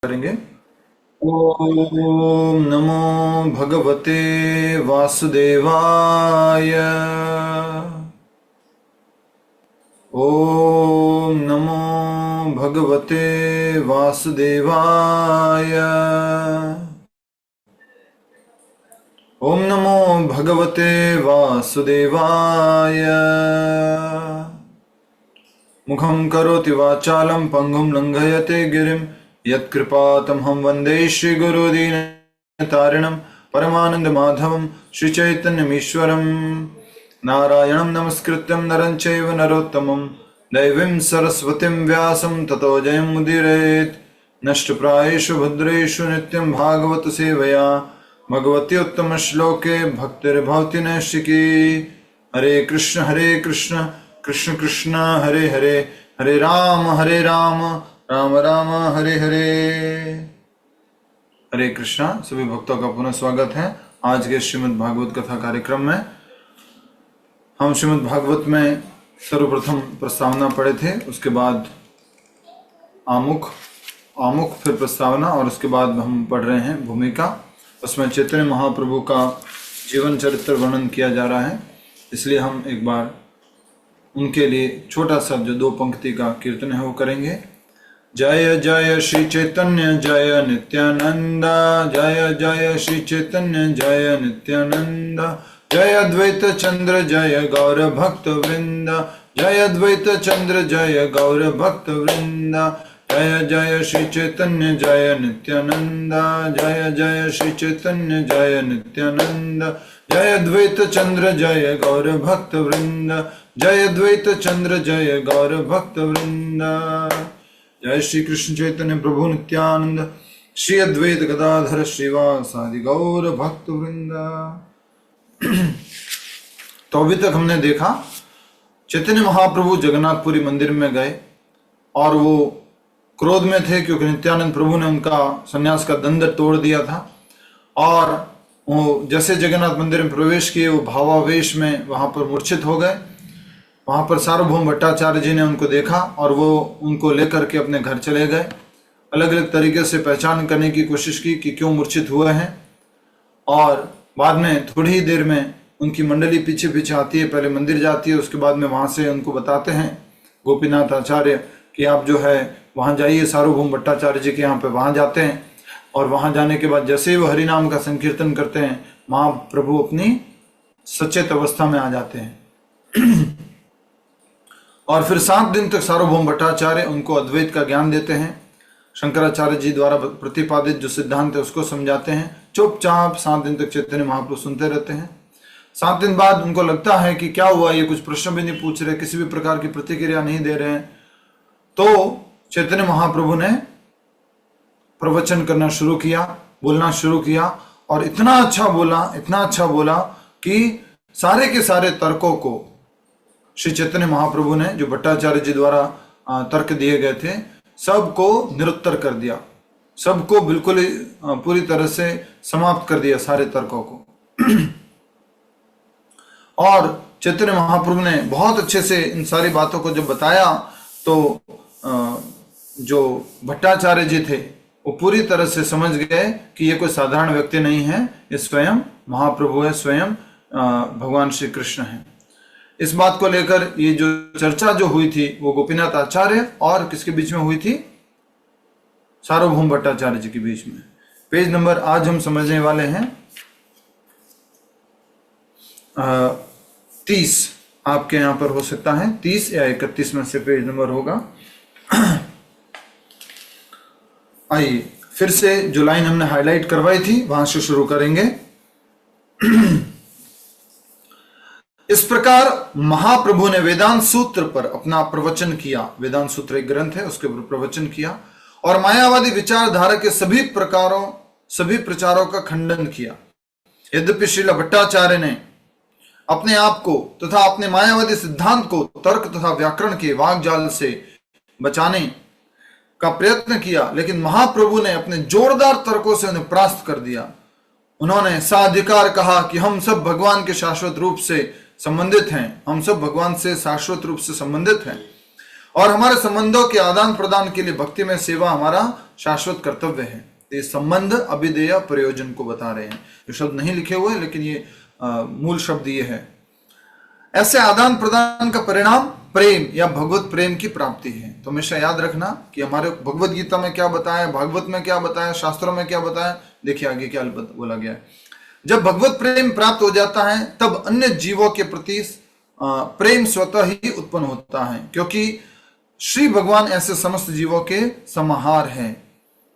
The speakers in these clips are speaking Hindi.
करेंगे। ओम नमो भगवते वासुदेवाय। ओम नमो भगवते वासुदेवाय। ओम नमो भगवते वासुदेवाय। मुखं करोति वाचालं पंगुं लंघयते गिरिं यत्कृपातमहं वन्दे श्रीगुरुदीनतारिणं परमानन्दमाधवं श्रीचैतन्यमीश्वरं। नारायणं नमस्कृत्यं नरं चैव नरोत्तमं दैवीं सरस्वतीं व्यासं ततो जयमुदीरयेत्। नष्टप्रायेषु भद्रेषु नित्यं भागवत सेवया भगवती उत्तमश्लोके भक्तिर्भवति नैष्टिकी। हरे कृष्ण कृष्ण कृष्ण हरे हरे, हरे राम राम राम हरे हरे। हरे कृष्णा। सभी भक्तों का पुनः स्वागत है आज के श्रीमद् भागवत कथा कार्यक्रम में। हम श्रीमद् भागवत में सर्वप्रथम प्रस्तावना पढ़े थे, उसके बाद आमुख फिर प्रस्तावना और उसके बाद हम पढ़ रहे हैं भूमिका। उसमें चैतन्य महाप्रभु का जीवन चरित्र वर्णन किया जा रहा है, इसलिए हम एक बार उनके लिए छोटा सा जो 2 पंक्ति का कीर्तन है वो करेंगे। जय जय श्री चैतन्य जय नित्यानंद, जय जय श्री चैतन्य जय नित्यानंद, जय अद्वैत चंद्र जय गौर भक्त वृंद, जय अद्वैत चंद्र जय गौर भक्त वृंद, जय जय श्री चैतन्य जय नित्यानंद, जय जय श्री चैतन्य जय नित्यानंद, जय अद्वैत चंद्र जय गौर भक्त वृंद, जय अद्वैत चंद्र जय गौर भक्त वृंद। जय श्री कृष्ण चैतन्य प्रभु नित्यानंद, श्री अद्वैत गदाधर श्रीवासादि गौर भक्त वृंद। तो अभी तक हमने देखा चैतन्य महाप्रभु जगन्नाथपुरी मंदिर में गए और वो क्रोध में थे क्योंकि नित्यानंद प्रभु ने उनका सन्यास का दंड तोड़ दिया था। और वो जैसे जगन्नाथ मंदिर में प्रवेश किए वो भावावेश में वहां पर मूर्छित हो गए। वहां पर सार्वभौम भट्टाचार्य जी ने उनको देखा और वो उनको लेकर के अपने घर चले गए। अलग अलग तरीके से पहचान करने की कोशिश की कि क्यों मूर्छित हुए हैं। और बाद में थोड़ी ही देर में उनकी मंडली पीछे पीछे आती है, पहले मंदिर जाती है, उसके बाद में वहां से उनको बताते हैं गोपीनाथ आचार्य कि आप जो है वहां जाइए सार्वभौम भट्टाचार्य जी के यहाँ पे। वहां जाते हैं और वहां जाने के बाद जैसे ही वो हरिनाम का संकीर्तन करते हैं महाप्रभु अपनी सचेत अवस्था में आ जाते हैं। और फिर 7 दिन तक सार्वभौम भट्टाचार्य उनको अद्वैत का ज्ञान देते हैं। शंकराचार्य जी द्वारा प्रतिपादित जो सिद्धांत है उसको समझाते हैं। चुपचाप 7 दिन तक चैतन्य महाप्रभु सुनते रहते हैं। 7 दिन बाद उनको लगता है कि क्या हुआ, ये कुछ प्रश्न भी नहीं पूछ रहे, किसी भी प्रकार की प्रतिक्रिया नहीं दे रहे हैं। तो चैतन्य महाप्रभु ने प्रवचन करना शुरू किया, बोलना शुरू किया और इतना अच्छा बोला कि सारे के सारे तर्कों को श्री चैतन्य महाप्रभु ने, जो भट्टाचार्य जी द्वारा तर्क दिए गए थे, सबको निरुत्तर कर दिया। सबको बिल्कुल पूरी तरह से समाप्त कर दिया, सारे तर्कों को। और चैतन्य महाप्रभु ने बहुत अच्छे से इन सारी बातों को जब बताया तो जो भट्टाचार्य जी थे वो पूरी तरह से समझ गए कि ये कोई साधारण व्यक्ति नहीं है, ये स्वयं महाप्रभु है, स्वयं भगवान श्री कृष्ण है। इस बात को लेकर ये जो चर्चा जो हुई थी वो गोपीनाथ आचार्य और किसके बीच में हुई थी? सार्वभौम भट्टाचार्य जी के बीच में। पेज नंबर आज हम समझने वाले हैं 30। आपके यहां पर हो सकता है 30 या 31 में से पेज नंबर होगा। आइए फिर से जो लाइन हमने हाईलाइट करवाई थी वहां से शुरू करेंगे। इस प्रकार महाप्रभु ने वेदांत सूत्र पर अपना प्रवचन किया। वेदांत सूत्र एक ग्रंथ है, उसके ऊपर प्रवचन किया और मायावादी विचारधारा के सभी प्रचारों का खंडन किया। यद्यपि श्रील भट्टाचार्य ने अपने आप को तथा अपने मायावादी सिद्धांत को तर्क तथा व्याकरण के वाकजाल से बचाने का प्रयत्न किया, लेकिन महाप्रभु ने अपने जोरदार तर्कों से उन्हें परास्त कर दिया। उन्होंने साधिकार कहा कि हम सब भगवान के शाश्वत रूप से संबंधित हैं, हम सब भगवान से शाश्वत रूप से संबंधित हैं और हमारे संबंधों के आदान प्रदान के लिए भक्ति में सेवा हमारा शाश्वत कर्तव्य है। ये संबंध अभिधेय प्रयोजन को बता रहे हैं। ये शब्द नहीं लिखे हुए लेकिन ये मूल शब्द ये है। ऐसे आदान प्रदान का परिणाम प्रेम या भगवत प्रेम की प्राप्ति है। तो हमेशा याद रखना कि हमारे भगवत गीता में क्या बताया, भागवत में क्या बताया, शास्त्रों में क्या बताया। देखिए आगे क्या बोला गया है। जब भगवत प्रेम प्राप्त हो जाता है तब अन्य जीवों के प्रति प्रेम स्वतः ही उत्पन्न होता है, क्योंकि श्री भगवान ऐसे समस्त जीवों के समाहार हैं,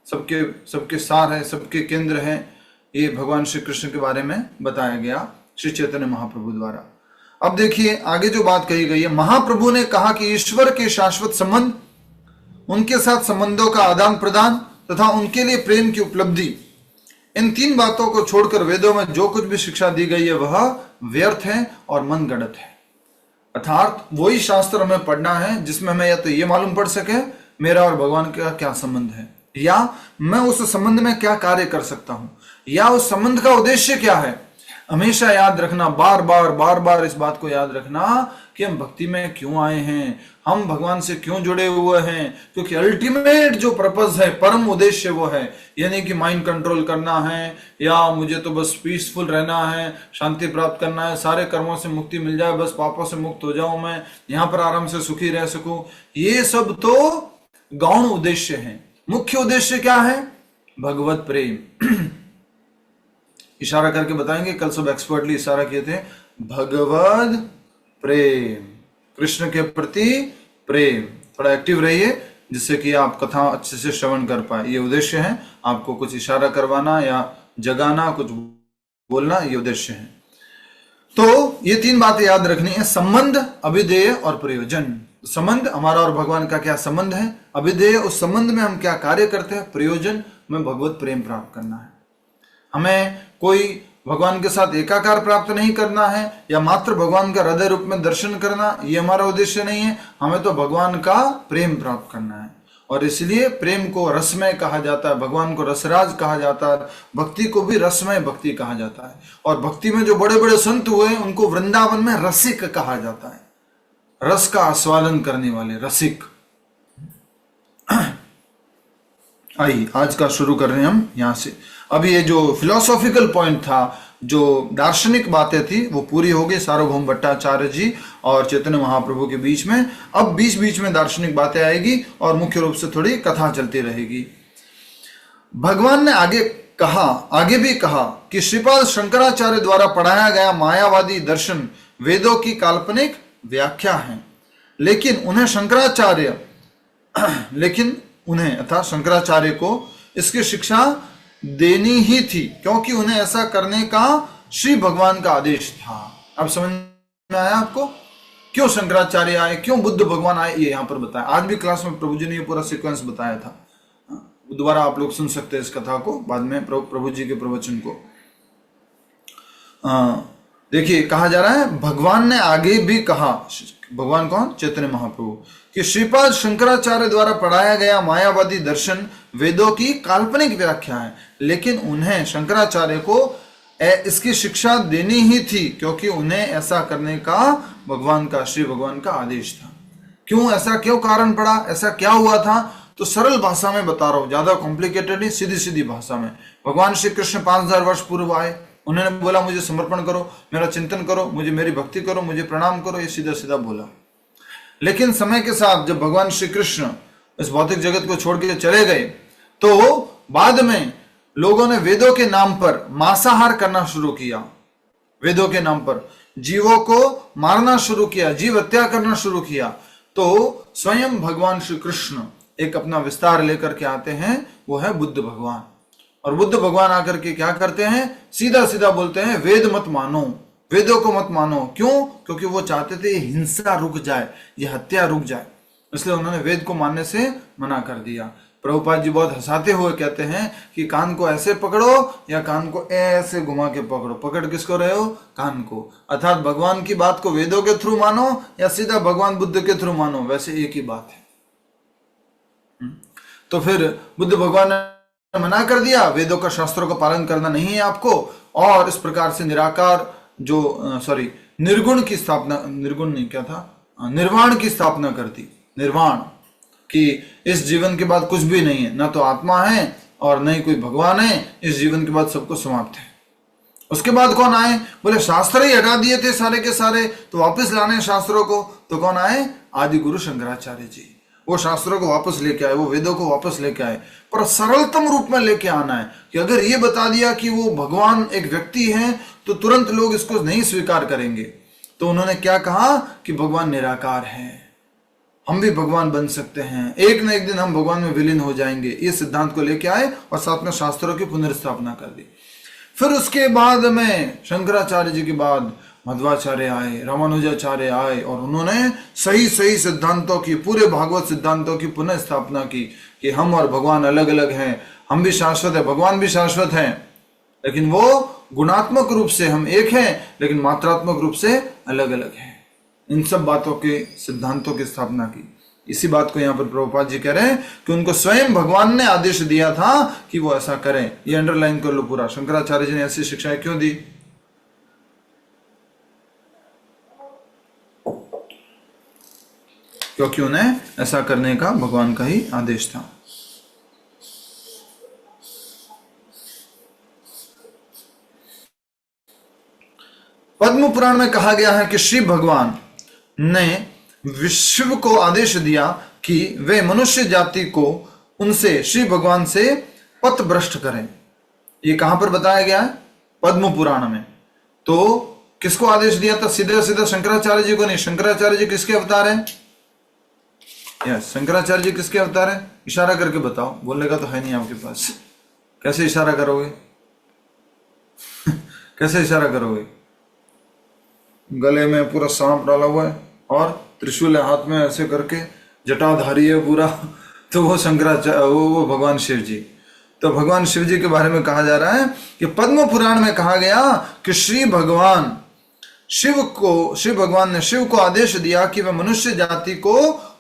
सबके सार है, सबके केंद्र हैं। ये भगवान श्री कृष्ण के बारे में बताया गया श्री चैतन्य महाप्रभु द्वारा। अब देखिए आगे जो बात कही गई है, महाप्रभु ने कहा कि ईश्वर के शाश्वत संबंध, उनके साथ संबंधों का आदान प्रदान तथा उनके लिए प्रेम की उपलब्धि, इन तीन बातों को छोड़कर वेदों में जो कुछ भी शिक्षा दी गई है वह व्यर्थ है और मनगढ़ंत है। अर्थात वही शास्त्र हमें पढ़ना है जिसमें हमें या तो ये मालूम पड़ सके मेरा और भगवान का क्या संबंध है, या मैं उस संबंध में क्या कार्य कर सकता हूं, या उस संबंध का उद्देश्य क्या है। हमेशा याद रखना, बार बार इस बात को याद रखना कि हम भक्ति में क्यों आए हैं, हम भगवान से क्यों जुड़े हुए हैं, क्योंकि अल्टीमेट जो पर्पस है, परम उद्देश्य वो है, यानी कि माइंड कंट्रोल करना है, या मुझे तो बस पीसफुल रहना है, शांति प्राप्त करना है, सारे कर्मों से मुक्ति मिल जाए, बस पापों से मुक्त हो जाऊं, मैं यहाँ पर आराम से सुखी रह सकूं। ये सब तो गौण उद्देश्य है। मुख्य उद्देश्य क्या है? भगवत प्रेम। इशारा करके बताएंगे, कल सब एक्सपर्टली इशारा किए थे, भगवत प्रेम, कृष्ण के प्रति प्रेम। थोड़ा एक्टिव रहिए जिससे कि आप कथा अच्छे से श्रवण कर पाए। ये उद्देश्य है, आपको कुछ इशारा करवाना या जगाना, कुछ बोलना, ये उद्देश्य है। तो ये तीन बातें याद रखनी है, संबंध, अभिधेय और प्रयोजन। संबंध, हमारा और भगवान का क्या संबंध है, अभिधेय, उस संबंध में हम क्या कार्य करते हैं, प्रयोजन में भगवत प्रेम प्राप्त करना है। हमें कोई भगवान के साथ एकाकार प्राप्त नहीं करना है या मात्र भगवान का हृदय रूप में दर्शन करना, ये हमारा उद्देश्य नहीं है। हमें तो भगवान का प्रेम प्राप्त करना है, और इसलिए प्रेम को रसमय कहा जाता है, भगवान को रसराज कहा जाता है, भक्ति को भी रसमय भक्ति कहा जाता है। और भक्ति में जो बड़े बड़े संत हुए उनको वृंदावन में रसिक कहा जाता है, रस का आस्वादन करने वाले रसिक। आइए आज का शुरू कर रहे हैं हम यहां से। अब ये जो फिलोसॉफिकल पॉइंट था, जो दार्शनिक बातें थी, वो पूरी हो गई सार्वभौम भट्टाचार्य जी और चैतन्य महाप्रभु के बीच में। अब बीच बीच में दार्शनिक बातें आएगी और मुख्य रूप से थोड़ी कथा चलती रहेगी। भगवान ने आगे भी कहा कि श्रीपाद शंकराचार्य द्वारा पढ़ाया गया मायावादी दर्शन वेदों की काल्पनिक व्याख्या है, लेकिन उन्हें अर्थात शंकराचार्य को इसकी शिक्षा देनी ही थी, क्योंकि उन्हें ऐसा करने का श्री भगवान का आदेश था। अब समझ में आया आपको क्यों शंकराचार्य आए, क्यों बुद्ध भगवान आए, ये यहां पर बताया। आज भी क्लास में प्रभु जी ने ये पूरा सीक्वेंस बताया था। दोबारा आप लोग सुन सकते हैं इस कथा को बाद में, प्रभु जी के प्रवचन को। देखिए कहा जा रहा है, भगवान ने आगे भी कहा, भगवान कौन? चैतन्य महाप्रभु, कि श्रीपाद शंकराचार्य द्वारा पढ़ाया गया मायावादी दर्शन वेदों की काल्पनिक व्याख्या है, लेकिन उन्हें शंकराचार्य को इसकी शिक्षा देनी ही थी, क्योंकि उन्हें ऐसा करने का श्री भगवान का आदेश था। क्यों ऐसा, क्यों कारण पड़ा, ऐसा क्या हुआ था? तो सरल भाषा में बता रहा हूं, ज्यादा कॉम्प्लिकेटेड नहीं, सीधी सीधी भाषा में। भगवान श्री कृष्ण 5000 वर्ष पूर्व आए, उन्होंने बोला मुझे समर्पण करो, मेरा चिंतन करो, मुझे मेरी भक्ति करो, मुझे प्रणाम करो, ये सीधा सीधा बोला। लेकिन समय के साथ जब भगवान श्री कृष्ण इस भौतिक जगत को छोड़ के चले गए, तो बाद में लोगों ने वेदों के नाम पर मांसाहार करना शुरू किया, वेदों के नाम पर जीवों को मारना शुरू किया, जीव हत्या करना शुरू किया। तो स्वयं भगवान श्री कृष्ण एक अपना विस्तार लेकर के आते हैं, वो है बुद्ध भगवान। और बुद्ध भगवान आकर के क्या करते हैं, सीधा सीधा बोलते हैं वेद मत मानो, वेदों को मत मानो। क्यों? क्योंकि वो चाहते थे हिंसा रुक जाए, ये हत्या रुक जाए, इसलिए उन्होंने वेद को मानने से मना कर दिया। प्रभुपाद जी बहुत हंसाते हुए कहते हैं कि कान को ऐसे पकड़ो या कान को ऐसे घुमा के पकड़ो। पकड़ किसको रहे हो? कान को। अर्थात भगवान की बात को वेदों के थ्रू मानो या सीधा भगवान बुद्ध के थ्रू मानो, वैसे एक ही बात है। तो फिर बुद्ध भगवान ने मना कर दिया, वेदों का शास्त्रों का पालन करना नहीं है आपको, और इस प्रकार से निराकार निर्गुण की स्थापना, निर्गुण नहीं क्या था, निर्वाण की स्थापना कर दी। निर्वाण कि इस जीवन के बाद कुछ भी नहीं है, ना तो आत्मा है और न ही कोई भगवान है, इस जीवन के बाद सब कुछ समाप्त है। उसके बाद कौन आए? बोले शास्त्र ही हटा दिए थे सारे के सारे, तो वापस लाने शास्त्रों को। तो कौन आए? आदि गुरु शंकराचार्य जी। वो शास्त्रों को वापस लेके आए, वो वेदों को वापस लेके आए, पर सरलतम रूप में लेके आना है कि अगर ये बता दिया कि वो भगवान एक व्यक्ति है तो तुरंत लोग इसको नहीं स्वीकार करेंगे। तो उन्होंने क्या कहा कि भगवान निराकार है, हम भी भगवान बन सकते हैं, एक न एक दिन हम भगवान में विलीन हो जाएंगे। इस सिद्धांत को लेके आए और साथ में शास्त्रों की पुनर्स्थापना कर दी। फिर उसके बाद में शंकराचार्य जी के बाद मध्वाचार्य आए, रामानुजाचार्य आए और उन्होंने सही सही सिद्धांतों की, पूरे भागवत सिद्धांतों की पुनः स्थापना की कि हम और भगवान अलग अलग हैं, हम भी शाश्वत है, भगवान भी शाश्वत है, लेकिन वो गुणात्मक रूप से हम एक हैं, लेकिन मात्रात्मक रूप से अलग अलग हैं। इन सब बातों के सिद्धांतों की स्थापना की। इसी बात को यहाँ पर प्रभुपाद जी कह रहे हैं कि उनको स्वयं भगवान ने आदेश दिया था कि वो ऐसा करें। ये अंडरलाइन कर लो पूरा, शंकराचार्य जी ने ऐसी शिक्षाएं क्यों दी? क्योंकि उन्हें ऐसा करने का भगवान का ही आदेश था। पद्म पुराण में कहा गया है कि श्री भगवान ने विश्व को आदेश दिया कि वे मनुष्य जाति को उनसे, श्री भगवान से पथ भ्रष्ट करें। ये कहां पर बताया गया है? पद्म पुराण में। तो किसको आदेश दिया था? सीधे सीधे शंकराचार्य जी को नहीं। शंकराचार्य जी किसके अवतार हैं? यस, शंकराचार्य जी किसके अवतार हैं? इशारा करके बताओ, बोलने का तो है नहीं आपके पास। कैसे इशारा करोगे? कैसे इशारा करोगे? गले में पूरा सांप डाला हुआ है और त्रिशूल हाथ में ऐसे करके, जटाधारी है पूरा, तो वो शंकराचार्य, वो भगवान शिव जी। तो भगवान शिव जी के बारे में कहा जा रहा है कि पद्म पुराण में कहा गया कि श्री भगवान ने शिव को आदेश दिया कि वह मनुष्य जाति को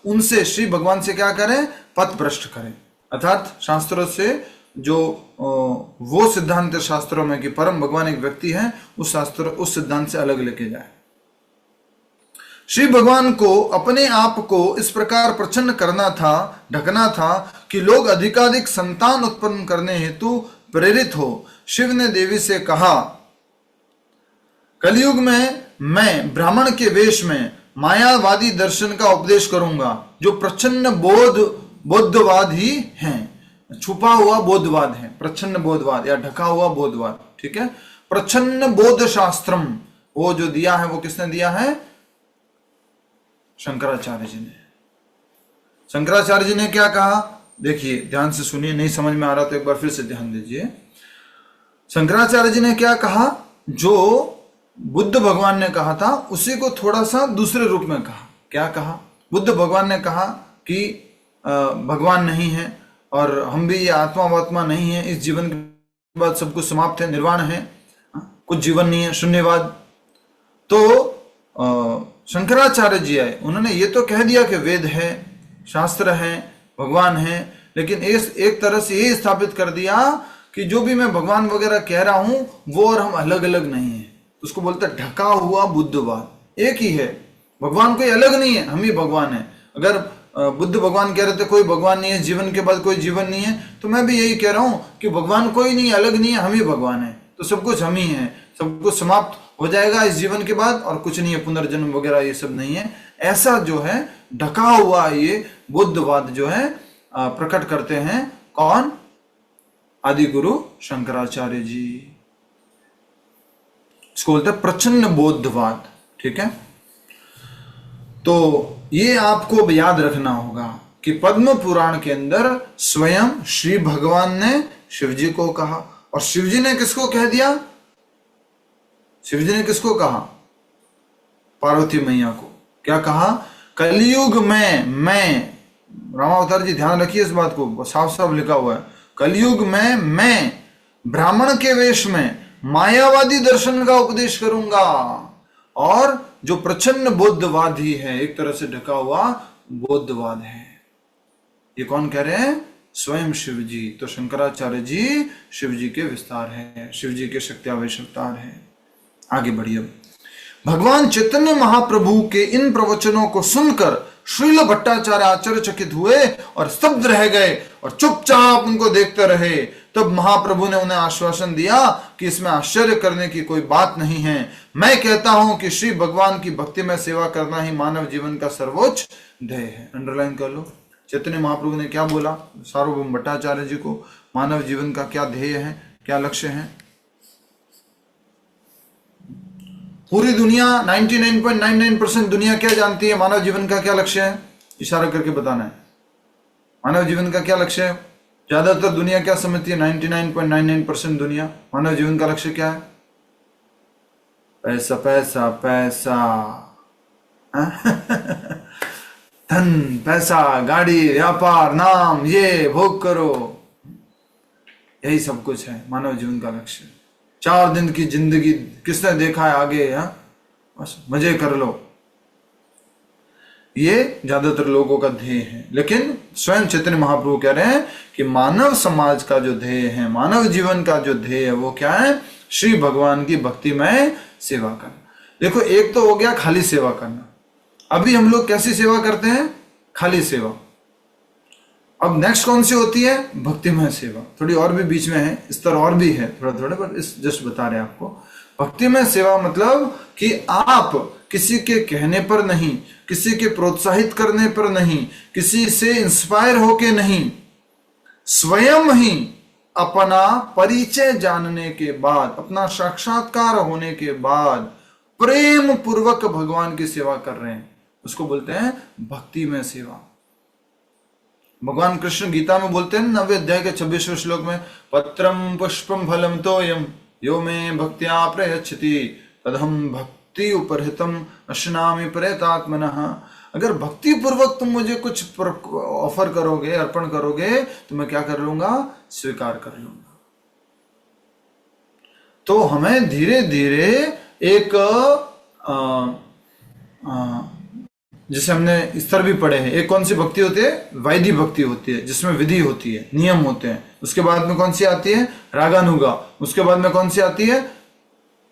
उनसे, श्री भगवान से क्या करें? पथ भ्रष्ट करें। अर्थात शास्त्रों से जो वो सिद्धांत शास्त्रों में कि परम भगवान एक व्यक्ति है, उस सिद्धांत से अलग लेके जाए। श्री भगवान को अपने आप को इस प्रकार प्रसन्न करना था, ढकना था कि लोग अधिकाधिक संतान उत्पन्न करने हेतु प्रेरित हो। शिव ने देवी से कहा, कलयुग में मैं ब्राह्मण के वेश में मायावादी दर्शन का उपदेश करूंगा, जो प्रच्छन्न बोधवाद ही है, छुपा हुआ बोधवाद है, प्रच्छन्न बोधवाद या ढका हुआ बोधवाद। ठीक है, प्रच्छन्न बोध शास्त्रम, वो जो दिया है वो किसने दिया है? शंकराचार्य जी ने। शंकराचार्य जी ने क्या कहा? देखिए ध्यान से सुनिए, नहीं समझ में आ रहा तो एक बार फिर से ध्यान दीजिए। शंकराचार्य जी ने क्या कहा? जो बुद्ध भगवान ने कहा था उसी को थोड़ा सा दूसरे रूप में कहा। क्या कहा? बुद्ध भगवान ने कहा कि भगवान नहीं है और हम भी ये आत्मा नहीं है, इस जीवन के बाद सब कुछ समाप्त है, निर्वाण है, कुछ जीवन नहीं है, शून्यवाद। तो शंकराचार्य जी आए, उन्होंने ये तो कह दिया कि वेद है, शास्त्र है, भगवान है, लेकिन एक तरह से ये स्थापित कर दिया कि जो भी मैं भगवान वगैरह कह रहा हूं वो और हम अलग अलग नहीं है। उसको बोलते हैं ढका हुआ बुद्धवाद। एक ही है, भगवान कोई अलग नहीं है, हम ही भगवान है। अगर बुद्ध भगवान कह रहे थे कोई भगवान नहीं है, जीवन के बाद कोई जीवन नहीं है, तो मैं भी यही कह रहा हूं कि भगवान कोई नहीं, अलग नहीं है, हम ही भगवान है। तो सब कुछ हम ही है, सब कुछ समाप्त हो जाएगा इस जीवन के बाद और कुछ नहीं है, पुनर्जन्म वगैरह ये सब नहीं है। ऐसा जो है ढका हुआ ये बुद्धवाद जो है प्रकट करते हैं कौन? आदि गुरु शंकराचार्य जी। इसको बोलते हैं प्रच्छन्न बोधवाद। ठीक है, तो ये आपको याद रखना होगा कि पद्म पुराण के अंदर स्वयं श्री भगवान ने शिव जी को कहा, और शिव जी ने किसको कह दिया? शिव जी ने किसको कहा? पार्वती मैया को। क्या कहा? कलयुग में मैं, रामावतार जी ध्यान रखिए इस बात को, साफ साफ लिखा हुआ है, कलयुग में मैं ब्राह्मण के वेश में मायावादी दर्शन का उपदेश करूंगा, और जो प्रच्छन्न बौद्धवादी है, एक तरह से ढका हुआ बौद्धवाद है। ये कौन कह रहे हैं? स्वयं शिव जी। तो शंकराचार्य जी शिव जी के विस्तार है, शिव जी के शक्त्यावेश अवतार है। आगे बढ़िए। भगवान चैतन्य महाप्रभु के इन प्रवचनों को सुनकर श्रील भट्टाचार्य आश्चर्यचकित हुए और स्तब्ध रह गए और चुपचाप उनको देखते रहे। तब महाप्रभु ने उन्हें आश्वासन दिया कि इसमें आश्चर्य करने की कोई बात नहीं है। मैं कहता हूं कि श्री भगवान की भक्ति में सेवा करना ही मानव जीवन का सर्वोच्च ध्येय है। अंडरलाइन कर लो, चैतन्य महाप्रभु ने क्या बोला सार्वभौम भट्टाचार्य जी को, मानव जीवन का क्या ध्येय है, क्या लक्ष्य है। पूरी दुनिया 99.99% दुनिया क्या जानती है मानव जीवन का क्या लक्ष्य है, इशारा करके बताना है। मानव जीवन का क्या लक्ष्य है, ज्यादातर दुनिया क्या समझती है, 99.99% दुनिया मानव जीवन का लक्ष्य क्या है, पैसा पैसा पैसा धन पैसा गाड़ी व्यापार नाम ये भोग करो, यही सब कुछ है मानव जीवन का लक्ष्य। 4 दिन की जिंदगी किसने देखा है आगे, बस मजे कर लो, ये ज्यादातर लोगों का ध्येय है। लेकिन स्वयं चैतन्य महाप्रभु कह रहे हैं कि मानव समाज का जो ध्येय है, मानव जीवन का जो ध्येय है वो क्या है, श्री भगवान की भक्ति में सेवा करना। देखो एक तो हो गया खाली सेवा करना, अभी हम लोग कैसी सेवा करते हैं, खाली सेवा। अब नेक्स्ट कौन सी होती है, भक्तिमय सेवा। थोड़ी और भी बीच में है, स्तर और भी है थोड़ा थोड़ा, पर इस जस्ट बता रहे हैं आपको। भक्तिमय सेवा मतलब कि आप किसी के कहने पर नहीं, किसी के प्रोत्साहित करने पर नहीं, किसी से इंस्पायर होके नहीं, स्वयं ही अपना परिचय जानने के बाद, अपना साक्षात्कार होने के बाद प्रेम पूर्वक भगवान की सेवा कर रहे हैं, उसको बोलते हैं भक्ति में सेवा। भगवान कृष्ण गीता में बोलते हैं 9वें अध्याय के 26वें श्लोक में, पत्रम पुष्पम फलम तोयम यो में भक्त्या प्रयच्छति तदहम भक्ति उपरहितम अश्नामि प्रयतात्मनः। अगर भक्ति पूर्वक तुम मुझे कुछ ऑफर करोगे, अर्पण करोगे, तो मैं क्या कर लूंगा, स्वीकार कर लूंगा। तो हमें धीरे धीरे एक जैसे हमने स्तर भी पढ़े हैं, एक कौन सी भक्ति होती है, वैधि भक्ति होती है जिसमें विधि होती है, नियम होते हैं। उसके बाद में कौन सी आती है, रागानुगा। उसके बाद में कौन सी आती है,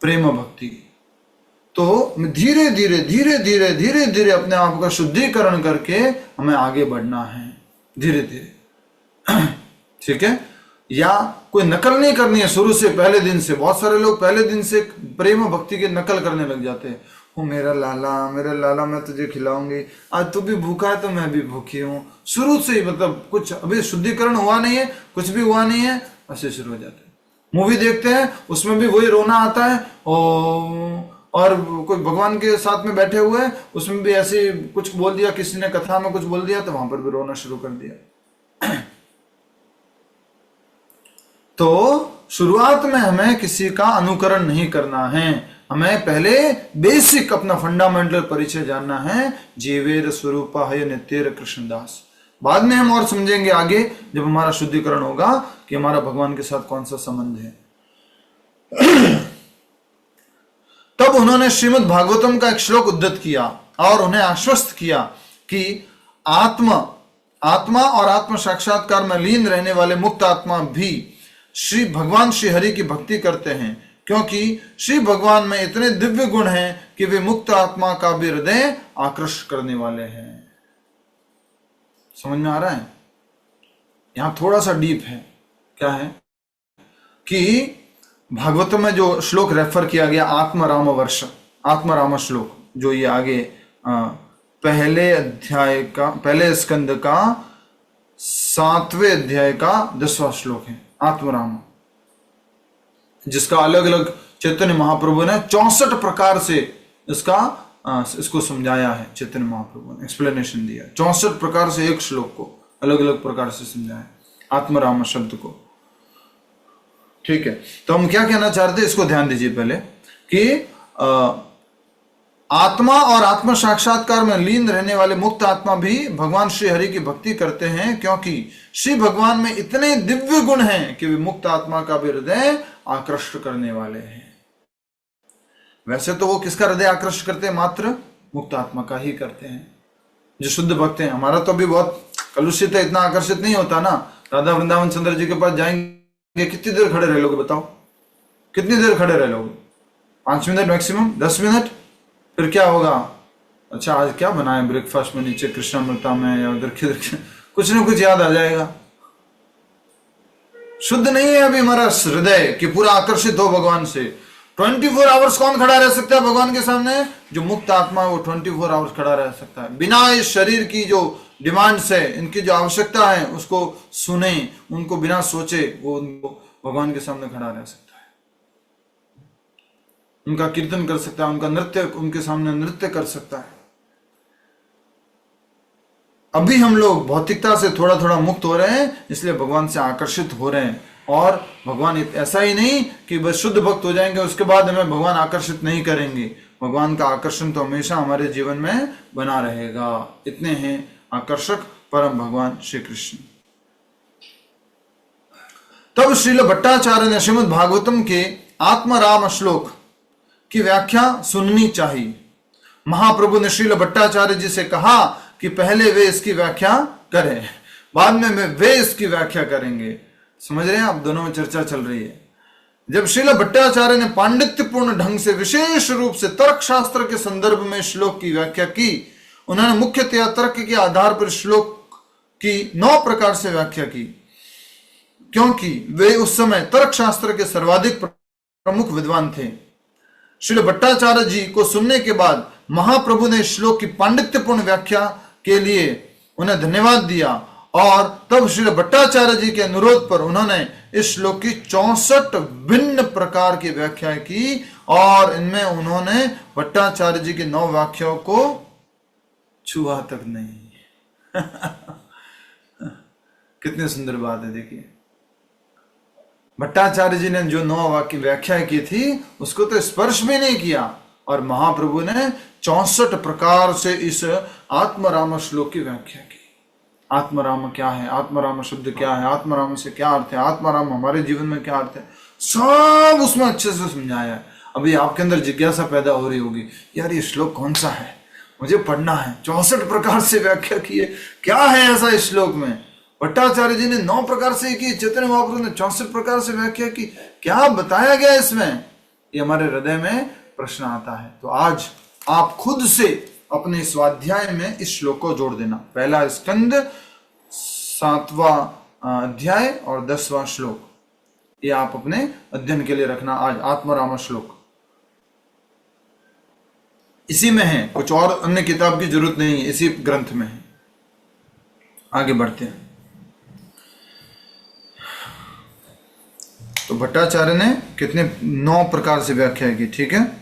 प्रेम भक्ति। तो धीरे धीरे धीरे धीरे धीरे धीरे अपने आप का शुद्धिकरण करके हमें आगे बढ़ना है, धीरे धीरे। ठीक है, या कोई नकल नहीं करनी है शुरू से, पहले दिन से। बहुत सारे लोग पहले दिन से प्रेम भक्ति की नकल करने लग जाते हैं। ओ मेरा लाला मैं तुझे खिलाऊंगी, आज तू भी भूखा है तो मैं भी भूखी हूँ। शुरू से ही मतलब कुछ अभी शुद्धिकरण हुआ नहीं है, कुछ भी हुआ नहीं है, ऐसे शुरू हो जाते हैं। मूवी देखते हैं, उसमें भी वही रोना आता है, और कोई भगवान के साथ में बैठे हुए हैं, उसमें भी ऐसे कुछ बोल दिया, किसी ने कथा में कुछ बोल दिया तो वहां पर भी रोना शुरू कर दिया। तो शुरुआत में हमें किसी का अनुकरण नहीं करना है, हमें पहले बेसिक अपना फंडामेंटल परिचय जानना है, जीवेर स्वरूप है नित्यर कृष्णदास। बाद में हम और समझेंगे आगे, जब हमारा शुद्धिकरण होगा कि हमारा भगवान के साथ कौन सा संबंध है। तब उन्होंने श्रीमद् भागवतम का एक श्लोक उद्धृत किया और उन्हें आश्वस्त किया कि आत्मा और आत्म साक्षात्कार में लीन रहने वाले मुक्त आत्मा भी श्री भगवान श्री हरि की भक्ति करते हैं, क्योंकि श्री भगवान में इतने दिव्य गुण हैं कि वे मुक्त आत्मा का भी हृदय आकृष्ट करने वाले हैं। समझ में आ रहा है? यहां थोड़ा सा डीप है। क्या है कि भागवत में जो श्लोक रेफर किया गया, आत्मराम श्लोक, जो ये आगे पहले स्कंद का 7वें अध्याय का 10वां श्लोक है, आत्मराम, जिसका अलग अलग चैतन्य महाप्रभु ने 64 प्रकार से इसको समझाया है। चैतन्य महाप्रभु ने एक्सप्लेनेशन दिया, 64 प्रकार से एक श्लोक को अलग अलग प्रकार से समझाया आत्मराम शब्द को। ठीक है, तो हम क्या कहना चाहते हैं, इसको ध्यान दीजिए पहले कि आत्मा और आत्म साक्षात्कार में लीन रहने वाले मुक्त आत्मा भी भगवान श्री हरि की भक्ति करते हैं, क्योंकि श्री भगवान में इतने दिव्य गुण हैं कि वे मुक्त आत्मा का भी हृदय आकृष्ट करने वाले हैं। वैसे तो वो किसका हृदय आकृष्ट करते हैं, मात्र मुक्त आत्मा का ही करते हैं, जो शुद्ध भक्त हैं। हमारा तो अभी बहुत कलुषित है, इतना आकर्षित नहीं होता ना। राधा वृंदावन चंद्र जी के पास जाएंगे, कितनी देर खड़े रह लोगे, बताओ कितनी देर खड़े रह लोगे? 5 मिनट मैक्सिमम, 10 मिनट, फिर क्या होगा? अच्छा आज क्या बनाए ब्रेकफास्ट में, नीचे कृष्णामृता में या उधर किधर, कुछ ना कुछ याद आ जाएगा। शुद्ध नहीं है अभी हमारा हृदय कि पूरा आकर्षित हो भगवान से। 24 आवर्स कौन खड़ा रह सकता है भगवान के सामने? जो मुक्त आत्मा है वो 24 आवर्स खड़ा रह सकता है, बिना इस शरीर की जो डिमांड्स है, इनकी जो आवश्यकता है उसको सुने, उनको बिना सोचे वो उनको भगवान के सामने खड़ा रह सकता है, उनका कीर्तन कर सकता है, उनका नृत्य, उनके सामने नृत्य कर सकता है। अभी हम लोग भौतिकता से थोड़ा थोड़ा मुक्त हो रहे हैं, इसलिए भगवान से आकर्षित हो रहे हैं। और भगवान ऐसा ही नहीं कि बस शुद्ध भक्त हो जाएंगे उसके बाद हमें भगवान आकर्षित नहीं करेंगे, भगवान का आकर्षण तो हमेशा हमारे जीवन में बना रहेगा। इतने हैं आकर्षक परम भगवान श्री कृष्ण। तब श्रील भट्टाचार्य ने श्रीमद् भागवतम के आत्माराम श्लोक की व्याख्या सुननी चाहिए। महाप्रभु ने श्रील भट्टाचार्य जी से कहा कि पहले वे इसकी व्याख्या करें, बाद में वे इसकी व्याख्या करेंगे। समझ रहे हैं आप, दोनों में चर्चा चल रही है। जब श्रील भट्टाचार्य ने पांडित्यपूर्ण ढंग से विशेष रूप से तर्क शास्त्र के संदर्भ में श्लोक की व्याख्या की, उन्होंने मुख्यतया तर्क के आधार पर श्लोक की 9 प्रकार से व्याख्या की, क्योंकि वे उस समय तर्क शास्त्र के सर्वाधिक प्रमुख विद्वान थे। श्रील भट्टाचार्य जी को सुनने के बाद महाप्रभु ने श्लोक की पांडित्यपूर्ण व्याख्या के लिए उन्हें धन्यवाद दिया, और तब श्री भट्टाचार्य जी के अनुरोध पर उन्होंने इस श्लोक की 64 भिन्न प्रकार की व्याख्या की, और इनमें उन्होंने भट्टाचार्य जी की 9 व्याख्याओं को छुआ तक नहीं। कितनी सुंदर बात है, देखिए भट्टाचार्य जी ने जो 9 वाक्य व्याख्या की थी उसको तो स्पर्श भी नहीं किया, और महाप्रभु ने 64 प्रकार से इस आत्मराम श्लोक की व्याख्या की। आत्मराम क्या है, आत्मराम शब्द क्या है, आत्मराम से क्या अर्थ है, आत्मराम हमारे जीवन में क्या अर्थ है, सब उसमें अच्छे से समझाया है। अभी आपके अंदर जिज्ञासा पैदा हो रही होगी, यार ये श्लोक कौन सा है, मुझे पढ़ना है। 64 प्रकार से व्याख्या की है, क्या है ऐसा इस श्लोक में? भट्टाचार्य जी ने 9 प्रकार से की, चैतन्य महाप्रभु ने 64 प्रकार से व्याख्या की, क्या बताया गया इसमें? ये हमारे हृदय में प्रश्न आता है। तो आज आप खुद से अपने स्वाध्याय में इस श्लोक को जोड़ देना। पहला स्कंद 7वां अध्याय और 10वां श्लोक, ये आप अपने अध्ययन के लिए रखना। आज आत्मराम श्लोक इसी में है, कुछ और अन्य किताब की जरूरत नहीं है, इसी ग्रंथ में है। आगे बढ़ते हैं। तो भट्टाचार्य ने कितने 9 प्रकार से व्याख्या की, ठीक है।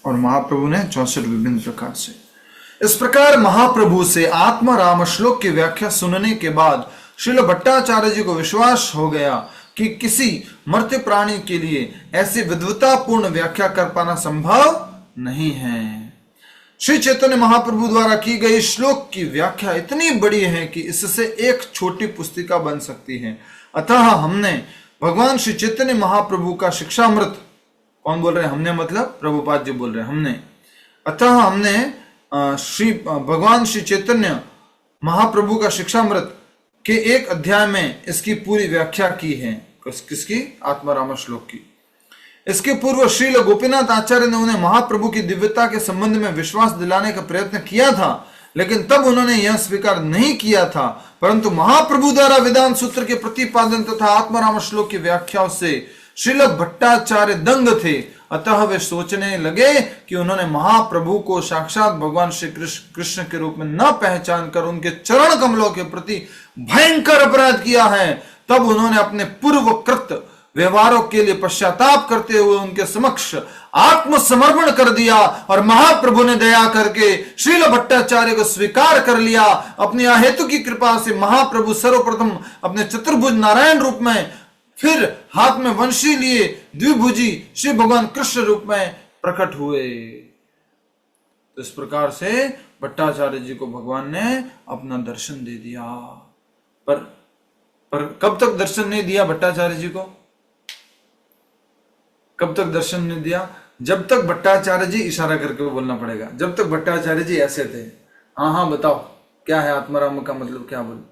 और महाप्रभु ने 64 विभिन्न प्रकार से। इस प्रकार महाप्रभु से आत्माराम श्लोक की व्याख्या सुनने के बाद श्रील भट्टाचार्य जी को विश्वास हो गया कि किसी मर्त्य प्राणी के लिए ऐसी विद्वतापूर्ण व्याख्या कर पाना संभव नहीं है। श्री चैतन्य महाप्रभु द्वारा की गई श्लोक की व्याख्या इतनी बड़ी है कि इससे एक छोटी पुस्तिका बन सकती है। अतः हमने भगवान श्री चैतन्य महाप्रभु का शिक्षामृत, कौन बोल रहे हैं हमने, मतलब प्रभुपाद जी बोल रहे हैं हमने, अतः हमने श्री भगवान श्री चैतन्य महाप्रभु का शिक्षामृत के एक अध्याय में इसकी पूरी व्याख्या की है। किसकी? आत्माराम श्लोक की। इसके पूर्व श्रील गोपीनाथ आचार्य ने उन्हें महाप्रभु की दिव्यता के संबंध में विश्वास दिलाने का प्रयत्न किया था, लेकिन तब उन्होंने यह स्वीकार नहीं किया था। परंतु महाप्रभु द्वारा वेदांत सूत्र के प्रतिपादन तथा आत्माराम श्लोक की व्याख्याओं से श्रील भट्टाचार्य दंग थे। अतः वे सोचने लगे कि उन्होंने महाप्रभु को साक्षात भगवान श्री कृष्ण के रूप में न पहचान कर उनके चरण कमलों के प्रति भयंकर अपराध किया है। तब उन्होंने अपने पूर्वकृत व्यवहारों के लिए पश्चाताप करते हुए उनके समक्ष आत्मसमर्पण कर दिया, और महाप्रभु ने दया करके श्रील भट्टाचार्य को स्वीकार कर लिया। अपनी अहेतु की कृपा से महाप्रभु सर्वप्रथम अपने चतुर्भुज नारायण रूप में, फिर हाथ में वंशी लिए द्विभुजी श्री भगवान कृष्ण रूप में प्रकट हुए। तो इस प्रकार से भट्टाचार्य जी को भगवान ने अपना दर्शन दे दिया। पर कब तक दर्शन नहीं दिया भट्टाचार्य जी को? कब तक दर्शन नहीं दिया? जब तक भट्टाचार्य जी, इशारा करके बोलना पड़ेगा, जब तक भट्टाचार्य जी ऐसे थे, हाँ हाँ बताओ क्या है आत्माराम का मतलब, क्या बोल,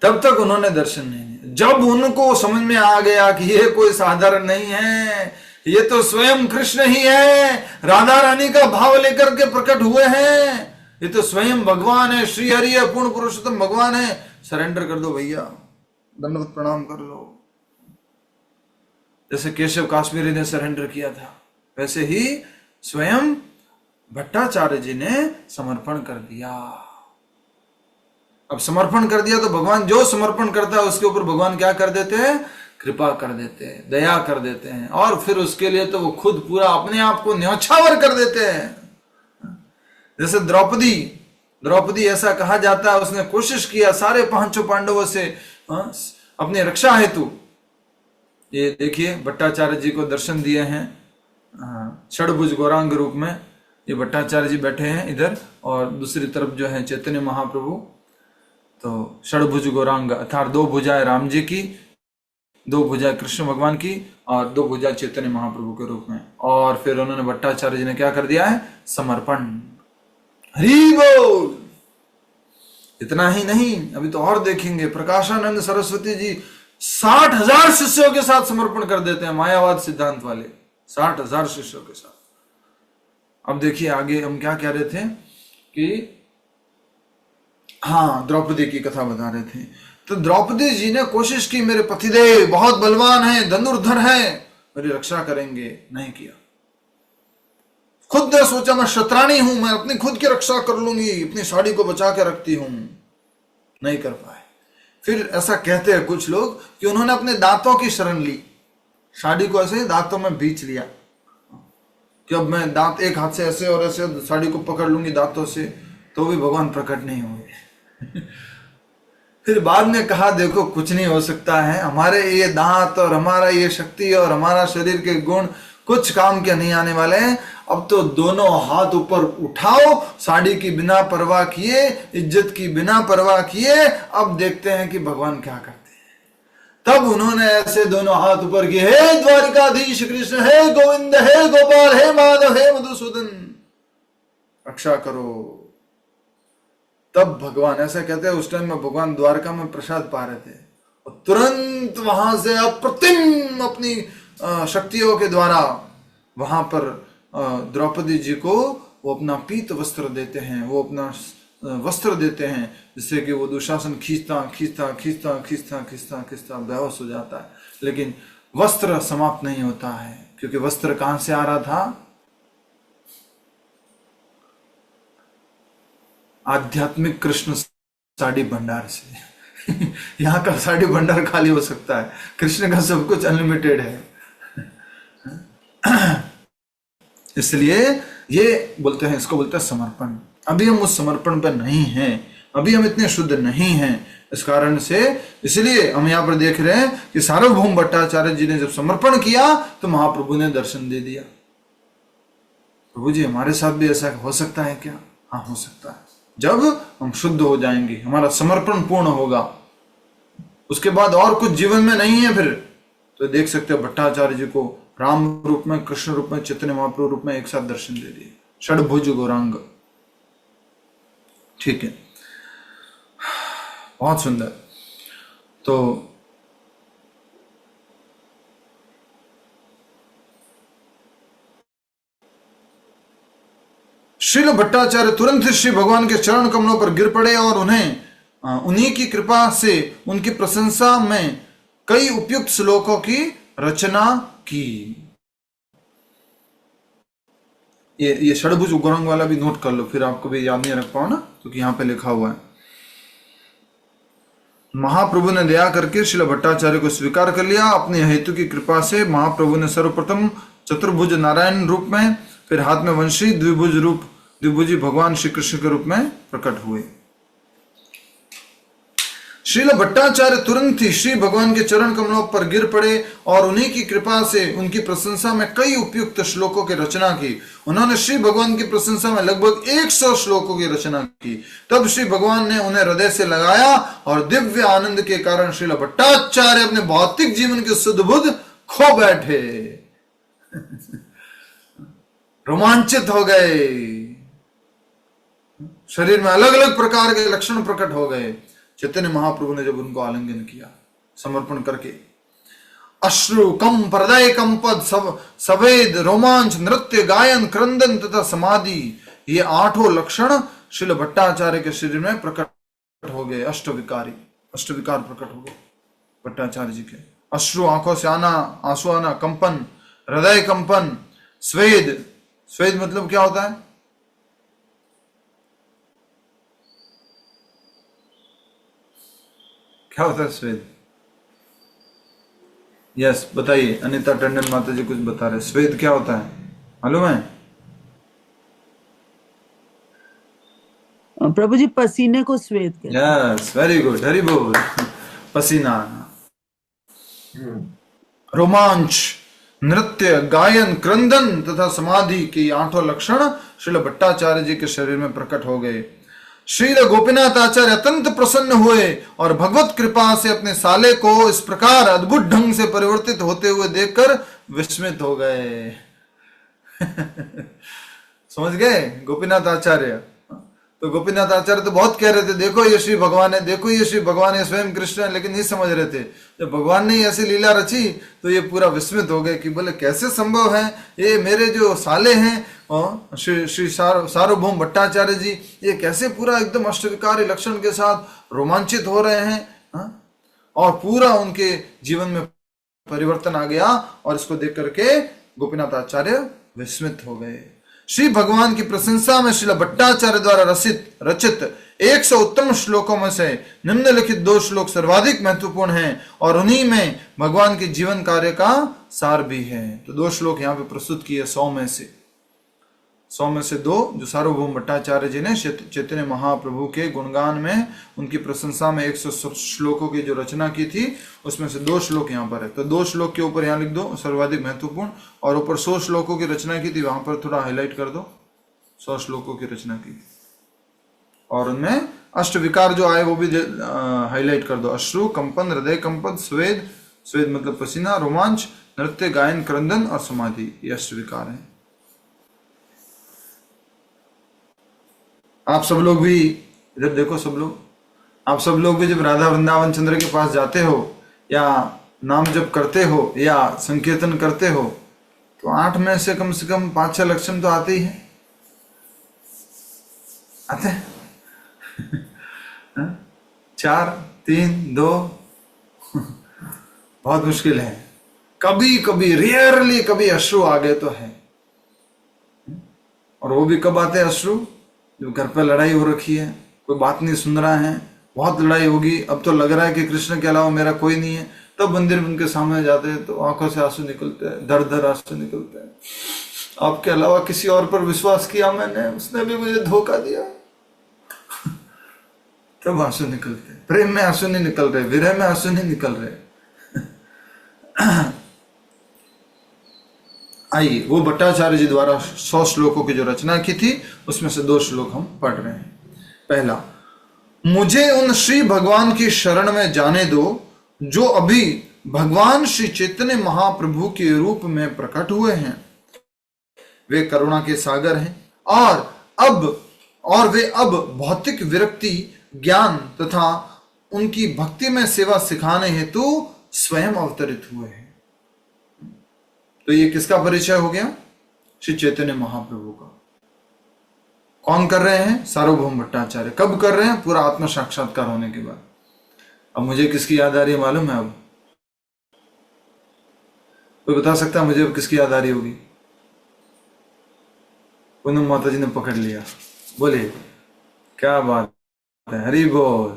तब तक उन्होंने दर्शन नहीं दिया। जब उनको समझ में आ गया कि ये कोई साधारण नहीं है, ये तो स्वयं कृष्ण ही है, राधा रानी का भाव लेकर के प्रकट हुए हैं, ये तो स्वयं भगवान है, श्री हरि है, पूर्ण पुरुषोत्तम भगवान है, सरेंडर कर दो भैया, दंडवत प्रणाम कर लो। जैसे केशव काश्मीरी ने सरेंडर किया था, वैसे ही स्वयं भट्टाचार्य जी ने समर्पण कर दिया। अब समर्पण कर दिया तो भगवान जो समर्पण करता है उसके ऊपर भगवान क्या कर देते हैं? कृपा कर देते हैं, दया कर देते हैं, और फिर उसके लिए तो वो खुद पूरा अपने आप को न्यौछावर कर देते हैं। जैसे द्रौपदी ऐसा कहा जाता है, उसने कोशिश किया सारे पांचों पांडवों से अपनी रक्षा हेतु। ये देखिए भट्टाचार्य जी को दर्शन दिए हैं षडभुज गौरांग रूप में। ये भट्टाचार्य जी बैठे हैं इधर, और दूसरी तरफ जो है चैतन्य महाप्रभु। तो षडभुज गौरांग अर्थात दो भुजाएं राम जी की, दो भुजाएं कृष्ण भगवान की, और दो भुजा चैतन्य महाप्रभु के रूप में। और फिर उन्होंने भट्टाचार्य जी ने क्या कर दिया है? समर्पण। हरि बोल। इतना ही नहीं, अभी तो और देखेंगे। प्रकाशानंद सरस्वती जी 60,000 शिष्यों के साथ समर्पण कर देते हैं, मायावाद सिद्धांत वाले 60,000 शिष्यों के साथ। अब देखिए आगे हम क्या कह रहे थे कि हाँ, द्रौपदी की कथा बता रहे थे। तो द्रौपदी जी ने कोशिश की, मेरे पतिदेव बहुत बलवान हैं, धनुर्धर हैं, मेरी रक्षा करेंगे, नहीं किया। खुद ने सोचा मैं शतरानी हूं, मैं अपनी खुद की रक्षा कर लूंगी, अपनी साड़ी को बचा के रखती हूं, नहीं कर पाए। फिर ऐसा कहते हैं कुछ लोग कि उन्होंने अपने दांतों की शरण ली, साड़ी को ऐसे दांतों में बींच लिया कि अब मैं दांत एक हाथ से ऐसे और ऐसे साड़ी को पकड़ लूंगी दांतों से, तो भी भगवान प्रकट नहीं हुए। फिर बाद में कहा देखो कुछ नहीं हो सकता है, हमारे ये दांत और हमारा ये शक्ति और हमारा शरीर के गुण कुछ काम के नहीं आने वाले हैं। अब तो दोनों हाथ ऊपर उठाओ, साड़ी की बिना परवाह किए, इज्जत की बिना परवाह किए, अब देखते हैं कि भगवान क्या करते हैं। तब उन्होंने ऐसे दोनों हाथ ऊपर किए, हे द्वारिकाधीश कृष्ण, हे गोविंद, हे गोपाल, हे माधव, हे मधुसूदन, रक्षा करो। तब भगवान, ऐसा कहते हैं उस टाइम में भगवान द्वारका में प्रसाद पा रहे थे, और तुरंत वहां से अप्रतिम अपनी शक्तियों के द्वारा वहां पर द्रौपदी जी को वो अपना पीत वस्त्र देते हैं, वो अपना वस्त्र देते हैं, जिससे कि वो दुशासन खींचता खींचता खींचता खींचता खींचता खींचता बेहोश हो जाता है। लेकिन वस्त्र समाप्त नहीं होता है, क्योंकि वस्त्र कहां से आ रहा था? आध्यात्मिक कृष्ण साड़ी भंडार से। यहाँ का साड़ी भंडार खाली हो सकता है, कृष्ण का सब कुछ अनलिमिटेड है। इसलिए ये बोलते हैं, इसको बोलते हैं समर्पण। अभी हम उस समर्पण पर नहीं हैं, अभी हम इतने शुद्ध नहीं हैं। इस कारण से इसलिए हम यहाँ पर देख रहे हैं कि सार्वभौम भट्टाचार्य जी ने जब समर्पण किया तो महाप्रभु ने दर्शन दे दिया। प्रभु जी हमारे साथ भी ऐसा हो सकता है क्या? हाँ, हो सकता है। जब हम शुद्ध हो जाएंगे, हमारा समर्पण पूर्ण होगा, उसके बाद और कुछ जीवन में नहीं है फिर, तो देख सकते हो भट्टाचार्य जी को राम रूप में, कृष्ण रूप में, चैतन्य महाप्रभु रूप में एक साथ दर्शन दे दिए, षडभुज गौरांग। ठीक है, बहुत सुंदर। तो श्रील भट्टाचार्य तुरंत श्री भगवान के चरण कमलों पर गिर पड़े और उन्हीं की कृपा से उनकी प्रशंसा में कई उपयुक्त श्लोकों की रचना की। ये षडभुज गौरांग वाला भी नोट कर लो, फिर आपको भी याद नहीं रख पाओ ना, क्योंकि यहां पे लिखा हुआ है। महाप्रभु ने दया करके श्रील भट्टाचार्य को स्वीकार कर लिया। अपने हेतु की कृपा से महाप्रभु ने सर्वप्रथम चतुर्भुज नारायण रूप में, फिर हाथ में वंशी द्विभुजी भगवान श्री कृष्ण के रूप में प्रकट हुए। श्रील भट्टाचार्य तुरंत ही श्री भगवान के चरण कमलों पर गिर पड़े और उन्हीं की कृपा से उनकी प्रशंसा में कई उपयुक्त श्लोकों की रचना की। उन्होंने श्री भगवान की प्रशंसा में लगभग 100 श्लोकों की रचना की। तब श्री भगवान ने उन्हें हृदय से लगाया और दिव्य आनंद के कारण श्रील भट्टाचार्य अपने भौतिक जीवन के सुध बुध खो बैठे, रोमांचित हो गए, शरीर में अलग अलग प्रकार के लक्षण प्रकट हो गए। चैतन्य महाप्रभु ने जब उनको आलिंगन किया समर्पण करके, अश्रु कंप, हृदय कंपद, सवेद, रोमांच, नृत्य, गायन, क्रंदन तथा समाधि, ये 8 लक्षण श्रील भट्टाचार्य के शरीर में प्रकट हो गए। अष्टविकार प्रकट हो गए भट्टाचार्य जी के। अश्रु, आंखों से आना, आंसू आना, कंपन, हृदय कंपन, स्वेद मतलब क्या होता है? क्या होता है स्वेद? यस, बताइए। अनीता टंडन माता जी कुछ बता रहे। स्वेद क्या होता है, मालूम है? प्रभु जी, पसीने को स्वेद कहते हैं। यस, वेरी गुड, हरि बोल। पसीना, रोमांच, नृत्य, गायन, क्रंदन तथा समाधि के 8 लक्षण श्रील भट्टाचार्य जी के शरीर में प्रकट हो गए। श्रील गोपीनाथ आचार्य अत्यंत प्रसन्न हुए और भगवत कृपा से अपने साले को इस प्रकार अद्भुत ढंग से परिवर्तित होते हुए देखकर विस्मित हो गए। समझ गए गोपीनाथ आचार्य? तो गोपीनाथ आचार्य तो बहुत कह रहे थे, देखो ये श्री भगवान है, देखो ये श्री भगवान है, स्वयं कृष्ण है, लेकिन नहीं समझ रहे थे। जब भगवान ने ऐसी लीला रची तो ये पूरा विस्मित हो गए कि बोले कैसे संभव है, ये मेरे जो साले हैं श्री सार्वभौम भट्टाचार्य जी, ये कैसे पूरा एकदम अष्टविकारी लक्षण के साथ रोमांचित हो रहे हैं, और पूरा उनके जीवन में परिवर्तन आ गया। और इसको देख करके गोपीनाथ आचार्य विस्मित हो गए। श्री भगवान की प्रशंसा में श्रील भट्टाचार्य द्वारा रचित 100 उत्तम श्लोकों में से निम्नलिखित 2 श्लोक सर्वाधिक महत्वपूर्ण हैं और उन्हीं में भगवान के जीवन कार्य का सार भी है। तो 2 श्लोक यहाँ पे प्रस्तुत किए 100 में से 2 जो सार्वभौम भट्टाचार्य जी ने चैतन्य महाप्रभु के गुणगान में उनकी प्रशंसा में 100 श्लोकों की जो रचना की थी, उसमें से 2 श्लोक यहाँ पर है। तो 2 श्लोक के ऊपर यहाँ लिख दो सर्वाधिक महत्वपूर्ण, और ऊपर 100 श्लोकों की रचना की थी, वहां पर थोड़ा हाईलाइट कर दो। 100 श्लोकों की रचना की और उनमें अष्टविकार जो आए वो भी हाईलाइट कर दो। अश्रु, कंपन, हृदय कंपन, स्वेद मतलब पसीना, रोमांच, नृत्य, गायन, क्रंदन और समाधि, ये अष्टविकार है। आप सब लोग भी इधर देखो, आप सब लोग भी जब राधा वृंदावन चंद्र के पास जाते हो या नाम जप करते हो या संकीर्तन करते हो, तो 8 में से कम 5-6 लक्षण तो आते ही हैं, आते हैं। 4, 3, 2 बहुत मुश्किल है। कभी कभी रेयरली कभी अश्रु आ गए तो है, और वो भी कब आते हैं अश्रु? जब घर पे लड़ाई हो रखी है, कोई बात नहीं सुन रहा है, बहुत लड़ाई होगी, अब तो लग रहा है कि कृष्ण के अलावा मेरा कोई नहीं है, तब मंदिर में उनके सामने जाते हैं तो आंखों से आंसू निकलते हैं, दर आंसू निकलते हैं। आपके अलावा किसी और पर विश्वास किया मैंने, उसने भी मुझे धोखा दिया। तब आंसू निकलते हैं। प्रेम में आंसू नहीं निकल रहे, विरह में आंसू नहीं निकल रहे। आइए, वो भट्टाचार्य जी द्वारा 100 श्लोकों की जो रचना की थी, उसमें से 2 श्लोक हम पढ़ रहे हैं। पहला, मुझे उन श्री भगवान की शरण में जाने दो जो अभी भगवान श्री चैतन्य महाप्रभु के रूप में प्रकट हुए हैं। वे करुणा के सागर हैं और वे अब भौतिक विरक्ति, ज्ञान तथा उनकी भक्ति में सेवा सिखाने हेतु स्वयं अवतरित हुए हैं। तो ये किसका परिचय हो गया? श्री चैतन्य महाप्रभु का। कौन कर रहे हैं? सार्वभौम भट्टाचार्य। कब कर रहे हैं? पूरा आत्म साक्षात्कार होने के बाद। अब मुझे किसकी याद आ रही है मालूम है? अब कोई बता सकता है मुझे अब किसकी याद आ रही होगी? पूनम माता जी ने पकड़ लिया। बोले क्या बात है, हरि बोल।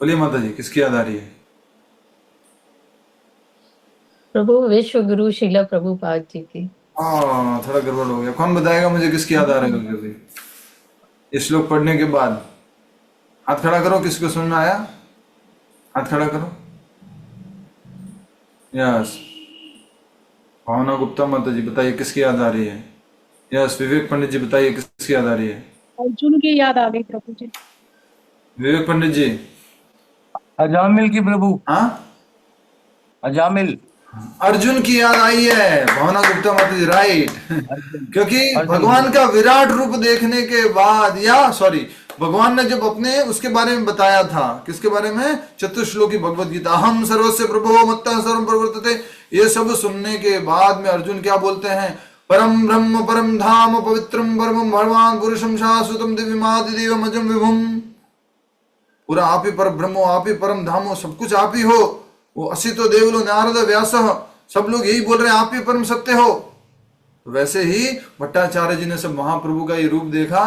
बोलिए माता जी, किसकी याद आ रही है? प्रभु विश्व गुरु शिला प्रभुपाद जी की। थोड़ा गड़बड़ हो गया। कौन बताएगा मुझे किसकी याद आ रही होगी अभी इस श्लोक पढ़ने के बाद? हाथ खड़ा करो, किसको समझ में आया? हाथ खड़ा करो। यस, भावना गुप्ता माता जी बताइए किसकी याद आ रही है? यस, विवेक पंडित जी बताइए किसकी याद आ रही है? अर्जुन की याद आ गई प्रभु जी। विवेक पंडित जी? अजामिल की प्रभु। हाँ, अजामिल। अर्जुन की याद आई है। भावना गुप्ता माता जी, राइट। क्योंकि भगवान का विराट रूप देखने के बाद, या सॉरी, भगवान ने जब अपने उसके बारे में बताया था, किसके बारे में? चतुश्लोकी भगवत गीता, अहम सर्वस्य प्रभो मत्तः सर्वं प्रवर्तते, ये सब सुनने के बाद में अर्जुन क्या बोलते हैं? परम ब्रह्म परम धाम पवित्रम परमं भगवान पुरुषम शाश्वतम दिव्यमादिदेवम अजम विभुम। पूरा आप ही पर ब्रह्मो, आप ही परम धामो, सब कुछ आप ही हो। वो असितो देवलो नारद व्यास, सब लोग यही बोल रहे हैं आप ही परम सत्य हो। तो वैसे ही भट्टाचार्य जी ने सब महाप्रभु का ये रूप देखा,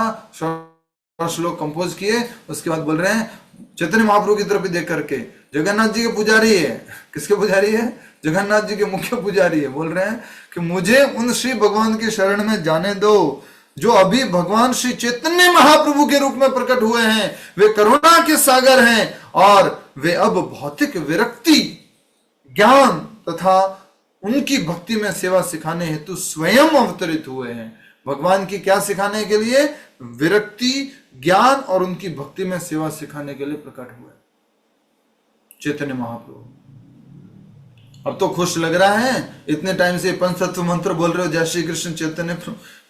श्लोक कंपोज किए, उसके बाद बोल रहे हैं चैतन्य महाप्रभु की तरफ देख करके, जगन्नाथ जी के पुजारी है। किसके पुजारी है? जगन्नाथ जी के मुख्य पुजारी है। बोल रहे हैं कि मुझे उन श्री भगवान की शरण में जाने दो जो अभी भगवान श्री चैतन्य महाप्रभु के रूप में प्रकट हुए हैं। वे करुणा के सागर हैं और वे अब भौतिक विरक्ति, ज्ञान तथा उनकी भक्ति में सेवा सिखाने हेतु स्वयं अवतरित हुए हैं। भगवान की क्या सिखाने के लिए? विरक्ति, ज्ञान और उनकी भक्ति में सेवा सिखाने के लिए प्रकट हुए चैतन्य महाप्रभु। अब तो खुश लग रहा है, इतने टाइम से पंचतत्व मंत्र बोल रहे हो, जय श्री कृष्ण चैतन्य,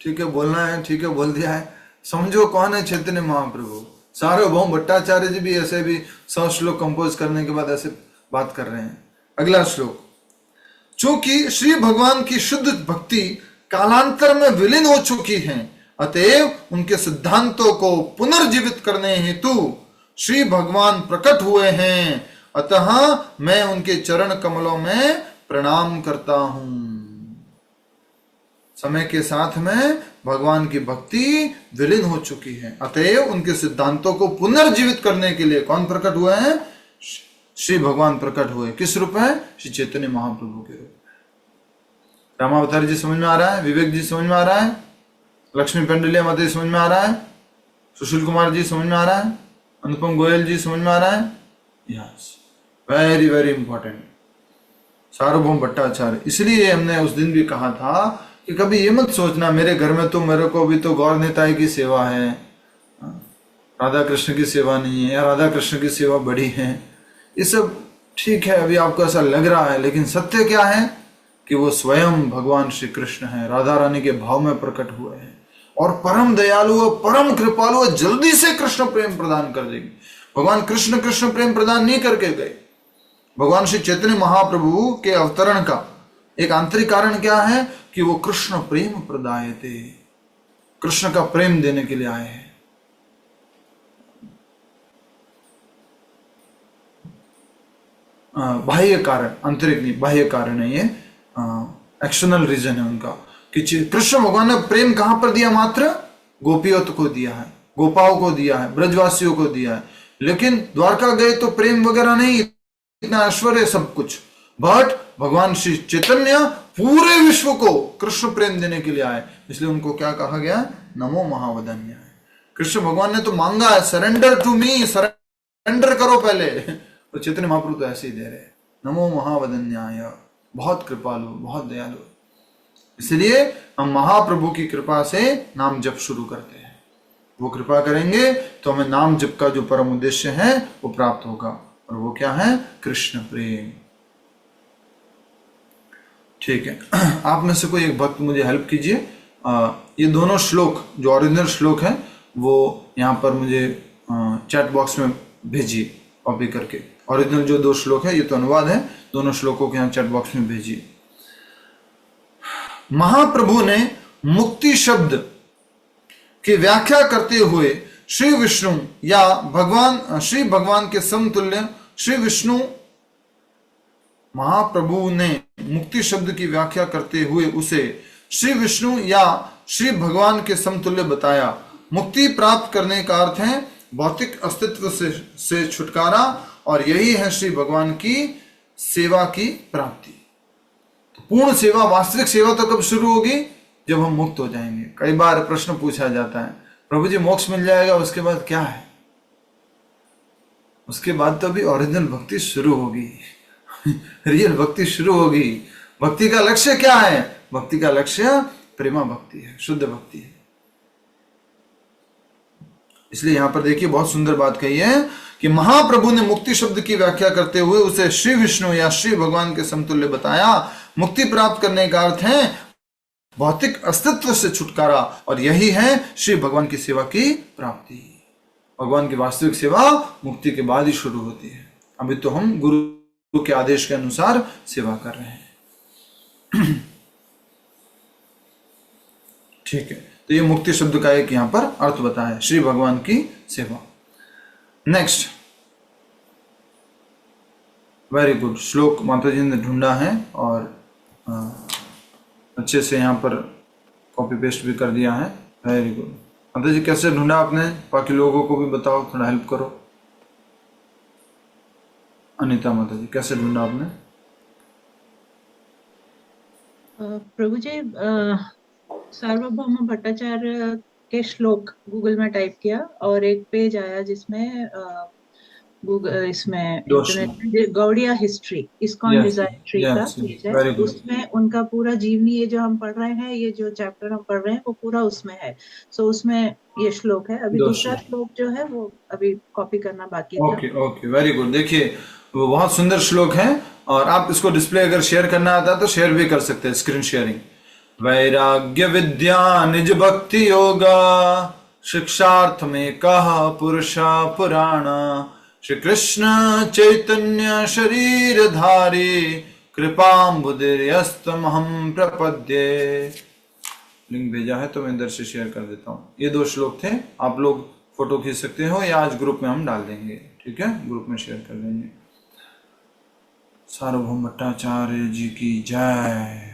ठीक है बोलना है, ठीक है बोल दिया है। समझो कौन है चैतन्य महाप्रभु। सार्वभौम भट्टाचार्य जी भी ऐसे भी 100 श्लोक कंपोज करने के बाद ऐसे बात कर रहे हैं। अगला श्लोक, चूंकि श्री भगवान की शुद्ध भक्ति कालांतर में विलीन हो चुकी है, अतएव उनके सिद्धांतों को पुनर्जीवित करने हेतु श्री भगवान प्रकट हुए हैं। अतः मैं उनके चरण कमलों में प्रणाम करता हूं। समय के साथ में भगवान की भक्ति विलीन हो चुकी है, अतएव उनके सिद्धांतों को पुनर्जीवित करने के लिए कौन प्रकट हुए हैं? श्री भगवान प्रकट हुए। किस रूप है? श्री चैतन्य महाप्रभु के रूप। रामावतारी जी समझ में आ रहा है? विवेक जी समझ में आ रहा है? लक्ष्मी पेंडलिया माता जी समझ में आ रहा है? सुशील कुमार जी समझ में आ रहा है? अनुपम गोयल जी समझ में आ रहा है? Yes, very very important. Sarvabhaum Bhattacharya, इसलिए हमने उस दिन भी कहा था कि कभी ये मत सोचना मेरे घर में तो मेरे को भी तो गौर निताई की सेवा है, राधा कृष्ण की सेवा नहीं है, या राधा कृष्ण की सेवा बड़ी है। ये सब ठीक है, अभी आपको ऐसा लग रहा है, लेकिन सत्य क्या है कि वो स्वयं भगवान श्री कृष्ण है, राधा रानी के भाव में प्रकट हुए हैं और परम दयालु और परम कृपालु, जल्दी से कृष्ण प्रेम प्रदान कर देगी। भगवान कृष्ण कृष्ण प्रेम प्रदान नहीं करके गए। भगवान श्री चैतन्य महाप्रभु के अवतरण का एक आंतरिक कारण क्या है कि वो कृष्ण प्रेम प्रदायते, कृष्ण का प्रेम देने के लिए आए हैं। बाह्य कारण, आंतरिक नहीं, बाह्य कारण है ये, एक्सटर्नल रीजन है उनका कि कृष्ण भगवान ने प्रेम कहां पर दिया? मात्र गोपियों को दिया है, गोपाओं को दिया है, ब्रजवासियों को दिया है। लेकिन द्वारका गए तो प्रेम वगैरह नहीं, इतना ऐश्वर्य सब कुछ, बट भगवान श्री चैतन्य पूरे विश्व को कृष्ण प्रेम देने के लिए आए, इसलिए उनको क्या कहा गया? नमो महावदन्याय। कृष्ण भगवान ने तो मांगा है, सरेंडर टू मी, सरेंडर करो पहले, तो चैतन्य महाप्रभु तो ऐसे ही दे रहे, नमो महावदन्याय, बहुत कृपालु, बहुत दयालु। इसलिए हम महाप्रभु की कृपा से नाम जप शुरू करते हैं। वो कृपा करेंगे तो हमें नाम जप का जो परम उद्देश्य है वो प्राप्त होगा, और वो क्या है? कृष्ण प्रेम। ठीक है, आप में से कोई एक भक्त मुझे हेल्प कीजिए, ये दोनों श्लोक जो ओरिजिनल श्लोक है वो यहाँ पर मुझे चैट बॉक्स में भेजिए कॉपी करके। ओरिजिनल जो 2 श्लोक है, ये तो अनुवाद है, दोनों श्लोकों के यहाँ चैट बॉक्स में भेजिए। महाप्रभु ने मुक्ति शब्द की व्याख्या करते हुए श्री विष्णु या भगवान, श्री भगवान के समतुल्य श्री विष्णु, महाप्रभु ने मुक्ति शब्द की व्याख्या करते हुए उसे श्री विष्णु या श्री भगवान के समतुल्य बताया। मुक्ति प्राप्त करने का अर्थ है भौतिक अस्तित्व से छुटकारा, और यही है श्री भगवान की सेवा की प्राप्ति। तो पूर्ण सेवा, वास्तविक सेवा तो कब शुरू होगी? जब हम मुक्त हो जाएंगे। कई बार प्रश्न पूछा जाता है, प्रभु जी मोक्ष मिल जाएगा, उसके बाद क्या है? उसके बाद तो अभी ओरिजिनल भक्ति शुरू होगी, रियल भक्ति शुरू होगी। भक्ति का लक्ष्य क्या है? भक्ति का लक्ष्य प्रेमा भक्ति है, शुद्ध भक्ति है। इसलिए यहां पर देखिए बहुत सुंदर बात कही है कि महाप्रभु ने मुक्ति शब्द की व्याख्या करते हुए उसे श्री विष्णु या श्री भगवान के समतुल्य बताया। मुक्ति प्राप्त करने का अर्थ है भौतिक अस्तित्व से छुटकारा, और यही है श्री भगवान की सेवा की प्राप्ति। भगवान की वास्तविक सेवा मुक्ति के बाद ही शुरू होती है। अभी तो हम गुरु के आदेश के अनुसार सेवा कर रहे हैं। ठीक है, तो ये मुक्ति शब्द का एक यहां पर अर्थ बताया, श्री भगवान की सेवा। नेक्स्ट, वेरी गुड, श्लोक माता जी ने ढूंढा है और अच्छे से यहाँ पर कॉपी पेस्ट भी कर दिया है। वेरी गुड माता जी, कैसे ढूंढा आपने? बाकी लोगों को भी बताओ, थोड़ा हेल्प करो। अनीता माता जी, कैसे ढूंढा आपने? प्रभु जी, सार्वभौम भट्टाचार्य के श्लोक गूगल में टाइप किया और एक पेज आया जिसमें गूगल इसमें internet Gaudiya history, ISKCON history का पेज है। उसमें उनका पूरा जीवनी, ये जो हम पढ़ रहे हैं, ये जो चैप्टर हम पढ़ रहे हैं वो पूरा उसमें है। सो उसमें ये श्लोक है। अभी दूसरा श्लोक जो है वो अभी कॉपी करना बाकी था। Okay okay, very good. देखिए वो बहुत सुंदर श्लोक है और आप इसको डिस्प्ले अगर शेयर करना आता है तो शेयर भी कर सकते हैं, स्क्रीन शेयरिंग। वैराग्य विद्या निज भक्ति योगा, शिक्षार्थ में कहा पुरुषा पुराणा, श्री कृष्ण चैतन्य शरीर धारी, कृपाम्बुदिर्यस्तम हम प्रपद्ये। लिंक भेजा है तो मैं इधर से शेयर कर देता हूँ। ये 2 श्लोक थे, आप लोग फोटो खींच सकते हो या आज ग्रुप में हम डाल देंगे। ठीक है, ग्रुप में शेयर कर देंगे। सार्वभौम भट्टाचार्य जी की जय।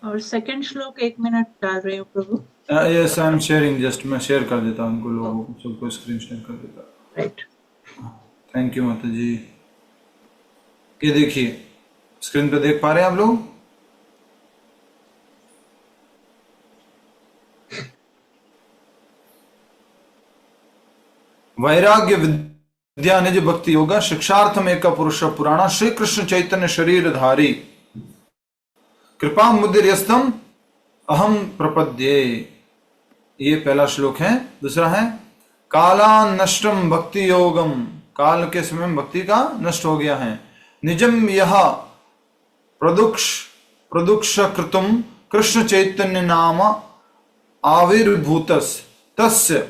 और सेकंड श्लोक 1 मिनट डाल रहे हो Prabhu. Yes, I am sharing, just मैं शेयर कर देता हूँ उनको, लोगों को सबको स्क्रीन शेयर कर देता हूँ। राइट, थैंक यू माता जी। ये देखिए स्क्रीन पे देख पा रहे हैं आप लोग? वैराग्य विद्या निज भक्ति योगा, शिक्षार्थम एक पुरुष पुराणा, श्री कृष्ण चैतन्य शरीर धारी, कृपा मुदिर्यस्तम अहम प्रपद्ये। ये पहला श्लोक है। दूसरा है काला नष्टम भक्ति योगम, काल के समय में भक्ति का नष्ट हो गया है। निजम यह प्रदुक्ष कृतुम कृष्ण चैतन्य नाम आविर्भूतस तस्य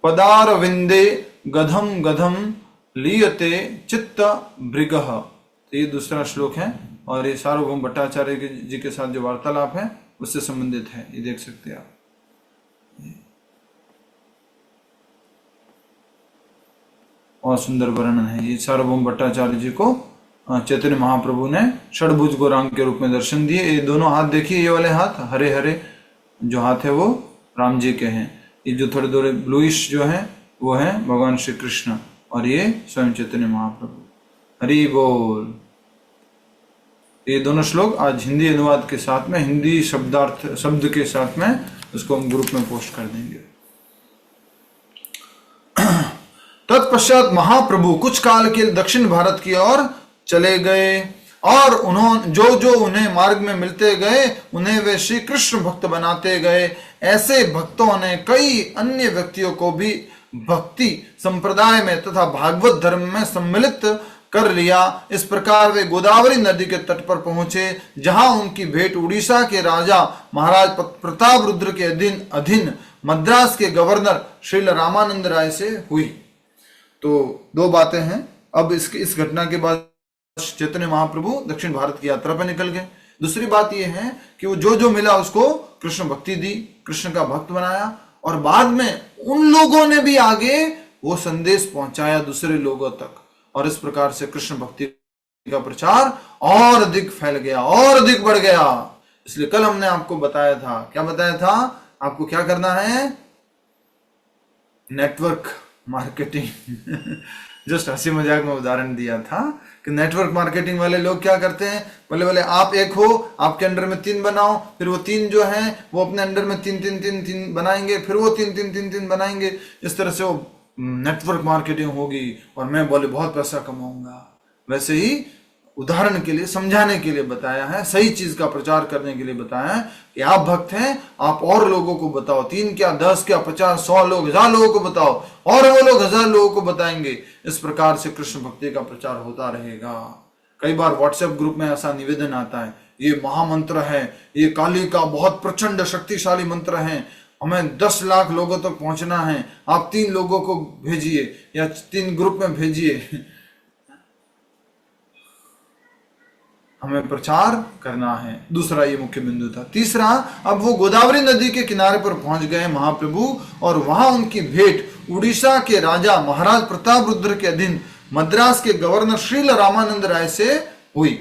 पदारविंदे गधम गधम लीयते चित्त भृगः। तो ये दूसरा श्लोक है और ये सार्वभौम भट्टाचार्य जी के साथ जो वार्तालाप है उससे संबंधित है। ये देख सकते हैं आप। और सुंदर वर्णन है। ये सार्वभौम भट्टाचार्य जी को चैतन्य महाप्रभु ने षडभुज गौरांग के रूप में दर्शन दिए। ये दोनों हाथ देखिए, ये वाले हाथ हरे हरे जो हाथ है वो राम जी के हैं। ये जो थोड़े थोड़े ब्लूइश जो है वो है भगवान श्री कृष्ण और ये स्वयं चैतन्य महाप्रभु। हरि बोल। ये दोनों श्लोक आज हिंदी अनुवाद के साथ में, हिंदी शब्द के साथ में उसको हम ग्रुप में पोस्ट कर देंगे। तत्पश्चात महाप्रभु कुछ काल के दक्षिण भारत की ओर चले गए और उन्होंने जो उन्हें मार्ग में मिलते गए उन्हें वे श्री कृष्ण भक्त बनाते गए। ऐसे भक्तों ने कई अन्य व्यक्तियों को भी भक्ति संप्रदाय में तथा भागवत धर्म में सम्मिलित कर लिया। इस प्रकार वे गोदावरी नदी के तट पर पहुंचे जहां उनकी भेंट उड़ीसा के राजा महाराज प्रताप रुद्र के अधीन मद्रास के गवर्नर श्रील रामानंद राय से हुई। तो 2 बातें हैं। अब इस घटना के बाद चैतन्य महाप्रभु दक्षिण भारत की यात्रा पर निकल गए। दूसरी बात यह है कि वो जो मिला उसको कृष्ण भक्ति दी, कृष्ण का भक्त बनाया और बाद में उन लोगों ने भी आगे वो संदेश पहुंचाया दूसरे लोगों तक और इस प्रकार से कृष्ण भक्ति का प्रचार और अधिक फैल गया और अधिक बढ़ गया। इसलिए कल हमने आपको बताया था, क्या बताया था? आपको क्या करना है? Network marketing. जस्ट हंसी मजाक में उदाहरण दिया था कि नेटवर्क मार्केटिंग वाले लोग क्या करते हैं, बोले आप एक हो, आपके अंडर में 3 बनाओ, फिर वो 3 जो हैं वो अपने अंडर में 3 बनाएंगे, फिर वो 3 बनाएंगे। इस तरह से वो नेटवर्क मार्केटिंग होगी और मैं बोले बहुत पैसा कमाऊंगा। वैसे ही उदाहरण के लिए, समझाने के लिए बताया है, सही चीज का प्रचार करने के लिए बताया है कि आप भक्त हैं, आप और लोगों को बताओ। 3 क्या 10 क्या 50 100 लोग 1000 लोगों को बताओ और वो लोग 1000 लोगों को बताएंगे। इस प्रकार से कृष्ण भक्ति का प्रचार होता रहेगा। कई बार व्हाट्सएप ग्रुप में ऐसा निवेदन आता है ये महामंत्र है, ये काली का बहुत प्रचंड शक्तिशाली मंत्र है, हमें 10 लाख लोगों तक पहुंचना है, आप 3 लोगों को भेजिए या 3 ग्रुप में भेजिए, हमें प्रचार करना है। दूसरा ये मुख्य बिंदु था। तीसरा, अब वो गोदावरी नदी के किनारे पर पहुंच गए महाप्रभु, और वहां उनकी भेंट उड़ीसा के राजा महाराज प्रताप रुद्र के अधीन मद्रास के गवर्नर श्रील रामानंद राय से हुई।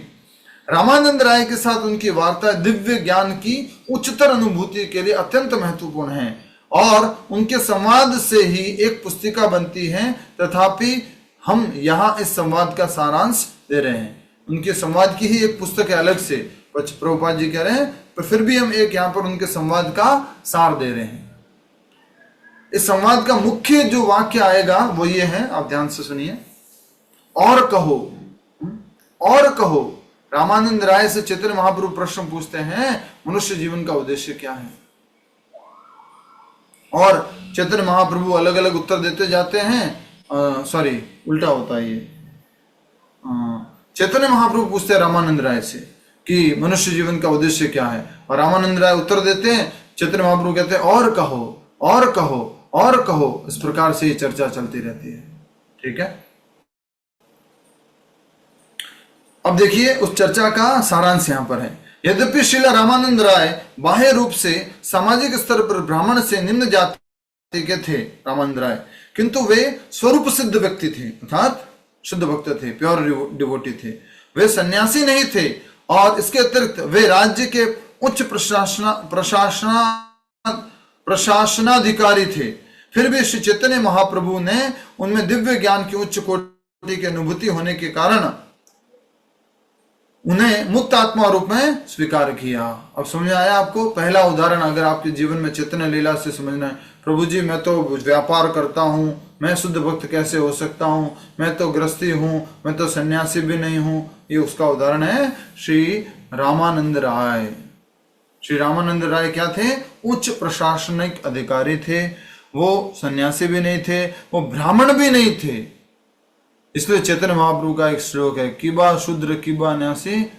रामानंद राय के साथ उनकी वार्ता दिव्य ज्ञान की उच्चतर अनुभूति के लिए अत्यंत महत्वपूर्ण है, और उनके संवाद से ही एक पुस्तिका बनती है। तथापि हम यहाँ इस संवाद का सारांश दे रहे हैं। उनके संवाद की ही एक पुस्तक है अलग से, प्रभुपाद जी कह रहे हैं, पर फिर भी हम एक यहाँ पर उनके संवाद का सार दे रहे हैं। इस संवाद का मुख्य जो वाक्य आएगा वो ये है, आप ध्यान से सुनिए। और कहो, और कहो। रामानंद राय से चैतन्य महाप्रभु प्रश्न पूछते हैं, मनुष्य जीवन का उद्देश्य क्या है? और चैतन्य महाप्रभु अलग अलग उत्तर देते जाते हैं। सॉरी, उल्टा होता है ये। चैतन्य महाप्रभु पूछते हैं रामानंद राय से कि मनुष्य जीवन का उद्देश्य क्या है, और रामानंद राय उत्तर देते हैं। चैतन्य महाप्रभु कहते हैं और कहो, और कहो, और कहो। इस प्रकार से ये चर्चा चलती रहती है। ठीक है, अब देखिए उस चर्चा का सारांश यहां पर है। यद्यपि श्रील रामानंद राय बाह्य रूप से सामाजिक स्तर पर ब्राह्मण से निम्न जाति के थे रामानंद राय, किंतु वे स्वरूप सिद्ध व्यक्ति थे, अर्थात शुद्ध भक्त थे, प्योर डिवोटी थे। वे सन्यासी नहीं थे, और इसके अतिरिक्त वे राज्य के उच्च प्रशासनाधिकारी थे। फिर भी श्री चैतन्य महाप्रभु ने उनमें दिव्य ज्ञान की उच्च कोटि की अनुभूति होने के कारण उन्हें मुक्त आत्मा रूप में स्वीकार किया। अब समझ आया आपको? पहला उदाहरण अगर आपके जीवन में चैतन्य लीला से समझना है, प्रभु जी मैं तो व्यापार करता हूँ, मैं शुद्ध भक्त कैसे हो सकता हूँ, मैं तो गृहस्थी हूँ, मैं तो सन्यासी भी नहीं हूँ, ये उसका उदाहरण है श्री रामानंद राय। श्री रामानंद राय क्या थे? उच्च प्रशासनिक अधिकारी थे। वो सन्यासी भी नहीं थे, वो ब्राह्मण भी नहीं थे। इसलिए चैतन्य महाप्रभु का एक श्लोक है, किबा शूद्र किबा न्यासी,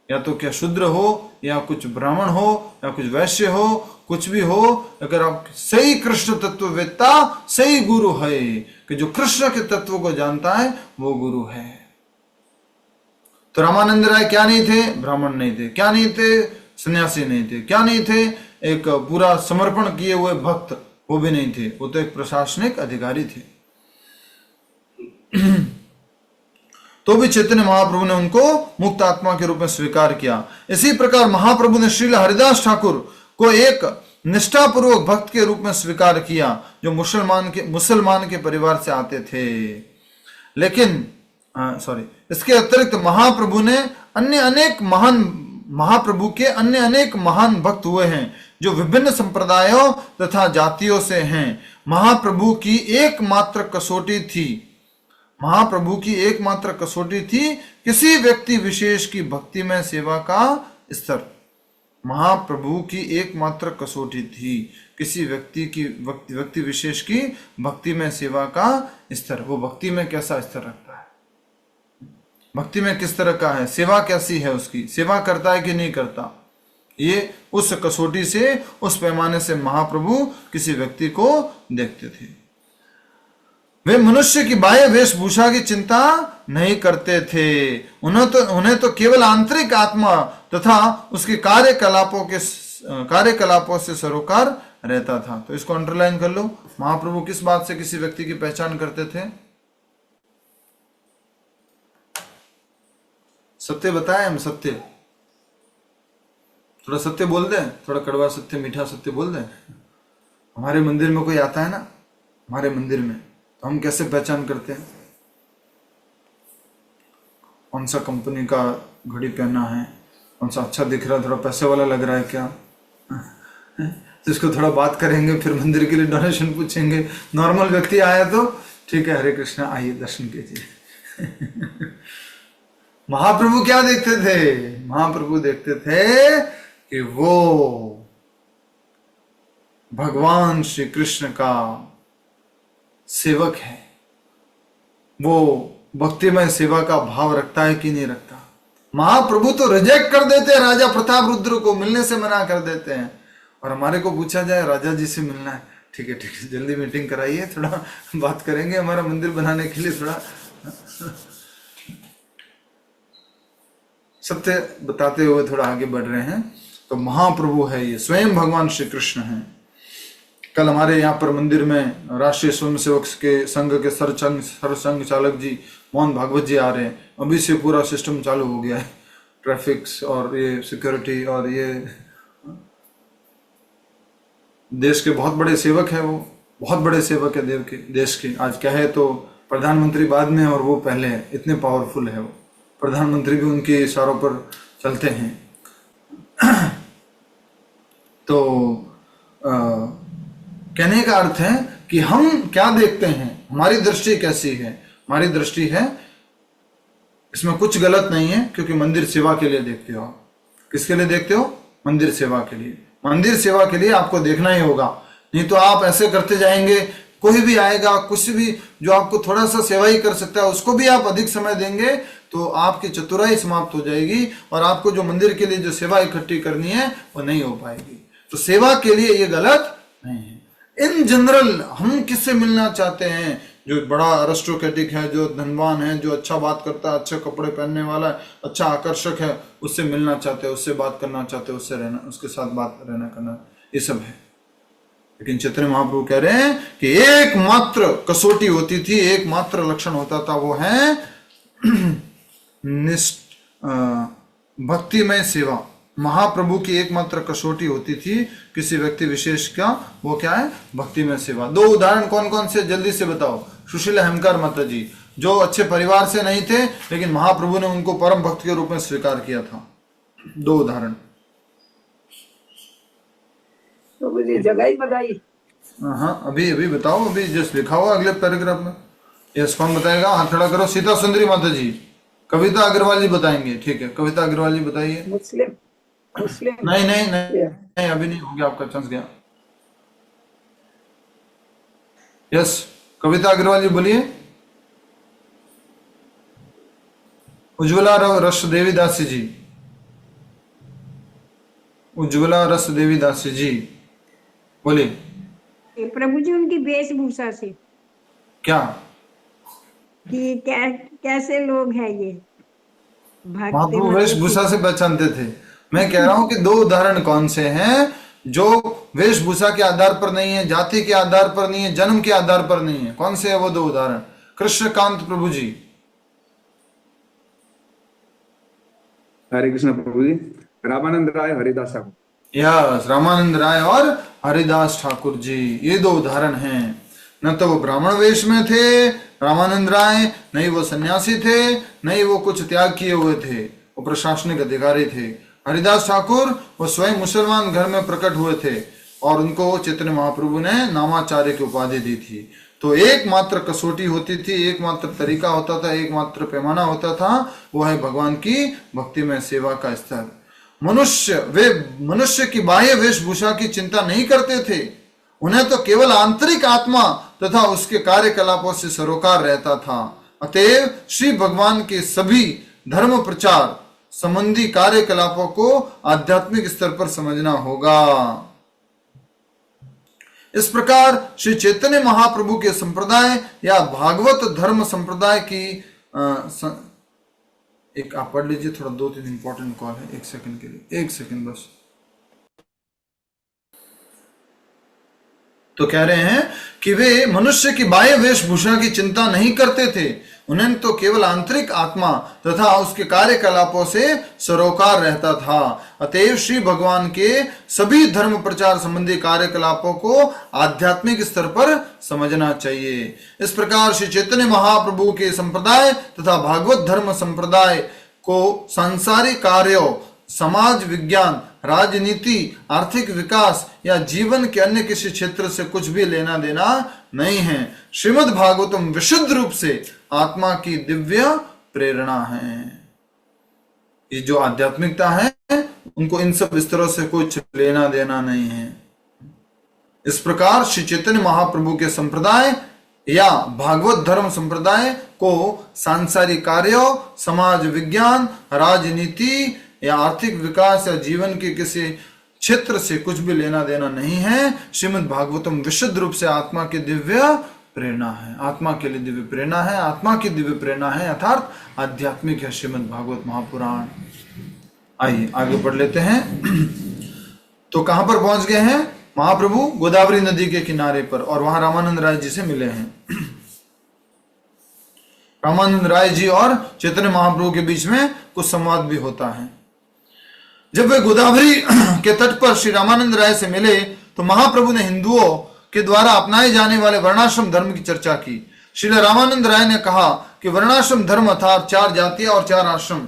या तो क्या शूद्र हो, या कुछ ब्राह्मण हो, या कुछ वैश्य हो, कुछ भी हो, अगर आप सही कृष्ण तत्ववेत्ता, सही गुरु है, कि जो कृष्ण के तत्व को जानता है वो गुरु है। तो रामानंद राय क्या नहीं थे? ब्राह्मण नहीं थे। क्या नहीं थे? सन्यासी नहीं थे। क्या नहीं थे? एक पूरा समर्पण किए हुए भक्त, वो भी नहीं थे। वो तो एक प्रशासनिक अधिकारी थे। तो भी चैतन्य महाप्रभु ने उनको मुक्त आत्मा के रूप में स्वीकार किया। इसी प्रकार महाप्रभु ने श्रील हरिदास ठाकुर को एक निष्ठापूर्वक भक्त के रूप में स्वीकार किया, जो मुसलमान के परिवार से आते थे। लेकिन इसके अतिरिक्त महाप्रभु के अन्य अनेक महान भक्त हुए हैं, जो विभिन्न संप्रदायों तथा जातियों से हैं। महाप्रभु की एकमात्र कसौटी थी किसी व्यक्ति विशेष की भक्ति में सेवा का स्तर। महाप्रभु की एकमात्र कसौटी थी किसी व्यक्ति विशेष की भक्ति में सेवा का स्तर। वो भक्ति में कैसा स्तर रखता है, भक्ति में किस तरह का है, सेवा कैसी है, उसकी सेवा करता है कि नहीं करता, ये उस कसौटी से, उस पैमाने से महाप्रभु किसी व्यक्ति को देखते थे। वे मनुष्य की बाह्य वेशभूषा की चिंता नहीं करते थे। उन्हें तो केवल आंतरिक आत्मा तथा उसके कार्यकलापों से सरोकार रहता था। तो इसको अंडरलाइन कर लो। महाप्रभु किस बात से किसी व्यक्ति की पहचान करते थे? सत्य बताएं हम, सत्य, थोड़ा सत्य बोल दें, थोड़ा कड़वा सत्य, मीठा सत्य बोल दें। हमारे मंदिर में कोई आता है ना, हमारे मंदिर में, तो हम कैसे पहचान करते हैं? कौन सा कंपनी का घड़ी पहना है, कौन सा अच्छा दिख रहा है, थोड़ा पैसे वाला लग रहा है क्या, तो इसको थोड़ा बात करेंगे, फिर मंदिर के लिए डोनेशन पूछेंगे। नॉर्मल व्यक्ति आया तो ठीक है, हरे कृष्णा, आइए दर्शन कीजिए। महाप्रभु क्या देखते थे? महाप्रभु देखते थे कि वो भगवान श्री कृष्ण का सेवक है, वो भक्तिमय सेवा का भाव रखता है कि नहीं रखता। महाप्रभु तो रिजेक्ट कर देते हैं राजा प्रताप रुद्र को, मिलने से मना कर देते हैं। और हमारे को पूछा जाए राजा जी से मिलना है, ठीक है जल्दी मीटिंग कराइए, थोड़ा बात करेंगे हमारा मंदिर बनाने के लिए, थोड़ा सत्य बताते हुए थोड़ा आगे बढ़ रहे हैं। तो महाप्रभु है ये, स्वयं भगवान श्री कृष्ण हैं। कल हमारे यहाँ पर मंदिर में राष्ट्रीय स्वयंसेवक के संघ के सरसंघ चालक जी मोहन भागवत जी आ रहे हैं। अभी से पूरा सिस्टम चालू हो गया है, ट्रैफिक्स और ये सिक्योरिटी, और ये देश के बहुत बड़े सेवक है, वो बहुत बड़े सेवक है देव के देश के। आज क्या है तो प्रधानमंत्री बाद में और वो पहले है, इतने पावरफुल है वो। प्रधानमंत्री भी उनके इशारों पर चलते हैं। तो कहने का अर्थ है कि हम क्या देखते हैं, हमारी दृष्टि कैसी है। हमारी दृष्टि है, इसमें कुछ गलत नहीं है, क्योंकि मंदिर सेवा के लिए देखते हो आप। किसके लिए देखते हो? मंदिर सेवा के लिए। मंदिर सेवा के लिए आपको देखना ही होगा, नहीं तो आप ऐसे करते जाएंगे, कोई भी आएगा कुछ भी जो आपको थोड़ा सा सेवा ही कर सकता है उसको भी आप अधिक समय देंगे तो आपकी चतुराई समाप्त हो जाएगी, और आपको जो मंदिर के लिए जो सेवा इकट्ठी करनी है वो नहीं हो पाएगी। तो सेवा के लिए ये गलत नहीं है। इन जनरल हम किससे मिलना चाहते हैं? जो बड़ा अरिस्टोक्रेटिक है, जो धनवान है, जो अच्छा बात करता है, अच्छे कपड़े पहनने वाला है, अच्छा आकर्षक है, उससे मिलना चाहते हैं, उससे बात करना चाहते हैं, उससे रहना, उसके साथ बात रहना करना, ये सब है। लेकिन चैतन्य महाप्रभु कह रहे हैं कि एकमात्र कसौटी होती थी, एकमात्र लक्षण होता था, वो है भक्तिमय सेवा। महाप्रभु की एकमात्र कसौटी होती थी किसी व्यक्ति विशेष का, वो क्या है? भक्तिमय सेवा। दो उदाहरण कौन कौन से जल्दी से बताओ। सुशीला हेमकर माता जी, जो अच्छे परिवार से नहीं थे लेकिन महाप्रभु ने उनको परम भक्त के रूप में स्वीकार किया था। दो उदाहरण। तो मुझे जगह ही बताई। हाँ अभी अभी बताओ, अभी जस्ट लिखा हुआ अगले पैराग्राफ में। यस, कौन बताएगा? हाथ खड़ा करो। सीता सुंदरी माता जी, कविता अग्रवाल जी बताएंगे। ठीक है, कविता अग्रवाल जी बताइए। मुस्लिम नहीं नहीं नहीं, नहीं अभी नहीं हो गया, आपका चांस गया। यस, कविता अग्रवाल जी बोलिए। उज्ज्वला रस देवीदासी जी, उज्ज्वला रस देवीदासी जी बोलिए। प्रभु जी उनकी वेशभूषा से क्या कि कैसे लोग हैं ये भक्त महाप्रभु वेशभूषा से पहचानते थे। मैं कह रहा हूं कि दो उदाहरण कौन से हैं जो वेशभूषा के आधार पर नहीं है, जाति के आधार पर नहीं है, जन्म के आधार पर नहीं है। कौन से है वो दो उदाहरण? कृष्णकांत प्रभु जी। हरे कृष्ण प्रभु जी। रामानंद राय, हरिदास ठाकुर। यस, रामानंद राय और हरिदास ठाकुर जी, ये दो उदाहरण हैं। न तो वो ब्राह्मण वेश में थे रामानंद राय, नहीं वो सन्यासी थे, नहीं वो कुछ त्याग किए हुए थे, वो प्रशासनिक अधिकारी थे। हरिदास ठाकुर वो स्वयं मुसलमान घर में प्रकट हुए थे और उनको चैतन्य महाप्रभु ने नामाचार्य की उपाधि दी थी। तो एकमात्र कसौटी होती थी, एकमात्र तरीका होता था, एकमात्र पैमाना होता था, वो है भगवान की भक्ति में सेवा का स्तर। वे मनुष्य की बाह्य वेशभूषा की चिंता नहीं करते थे, उन्हें तो केवल आंतरिक आत्मा तथा उसके कार्यकलापों से सरोकार रहता था। अतएव श्री भगवान के सभी धर्म प्रचार संबंधी कार्यकलापों को आध्यात्मिक स्तर पर समझना होगा। इस प्रकार श्री चैतन्य महाप्रभु के संप्रदाय या भागवत धर्म संप्रदाय की एक आप पढ़ लीजिए, थोड़ा 2-3 इंपॉर्टेंट कॉल है, एक सेकंड के लिए, एक सेकंड बस। तो कह रहे हैं कि वे मनुष्य की बाह्य वेशभूषा की चिंता नहीं करते थे, उन्हें तो केवल आंतरिक आत्मा तथा उसके कार्यकलापों से सरोकार रहता था। अतएव श्री भगवान के सभी धर्म प्रचार संबंधी कार्यकलापों को आध्यात्मिक स्तर पर समझना चाहिए। इस प्रकार श्री चैतन्य महाप्रभु के संप्रदाय तथा भागवत धर्म संप्रदाय को सांसारिक कार्यों, समाज विज्ञान, राजनीति, आर्थिक विकास या जीवन के अन्य किसी क्षेत्र से कुछ भी लेना देना नहीं है। श्रीमद् भागवतम विशुद्ध रूप से आत्मा की दिव्य प्रेरणा है। ये जो आध्यात्मिकता है उनको इन सब स्तरों से कुछ लेना देना नहीं है। इस प्रकार श्री चैतन्य महाप्रभु के संप्रदाय या भागवत धर्म संप्रदाय को सांसारिक कार्यों, समाज विज्ञान, राजनीति या आर्थिक विकास या जीवन के किसी क्षेत्र से कुछ भी लेना देना नहीं है। श्रीमद् भागवतम विशुद्ध रूप से आत्मा की दिव्य प्रेरणा है, आत्मा के लिए दिव्य प्रेरणा है, आत्मा की दिव्य प्रेरणा है, अर्थात आध्यात्मिक है श्रीमद् भागवत महापुराण। आइए आगे बढ़ लेते हैं। तो कहां पर पहुंच गए हैं? महाप्रभु गोदावरी नदी के किनारे पर, और वहां रामानंद राय जी से मिले हैं। रामानंद राय जी और चैतन्य महाप्रभु के बीच में कुछ संवाद भी होता है। जब वे गोदावरी के तट पर श्री रामानंद राय से मिले तो महाप्रभु ने हिंदुओं के द्वारा अपनाए जाने वाले वर्णाश्रम धर्म की चर्चा की। श्री रामानंद राय ने कहा कि वर्णाश्रम धर्म अर्थात 4 जातियां और 4 आश्रम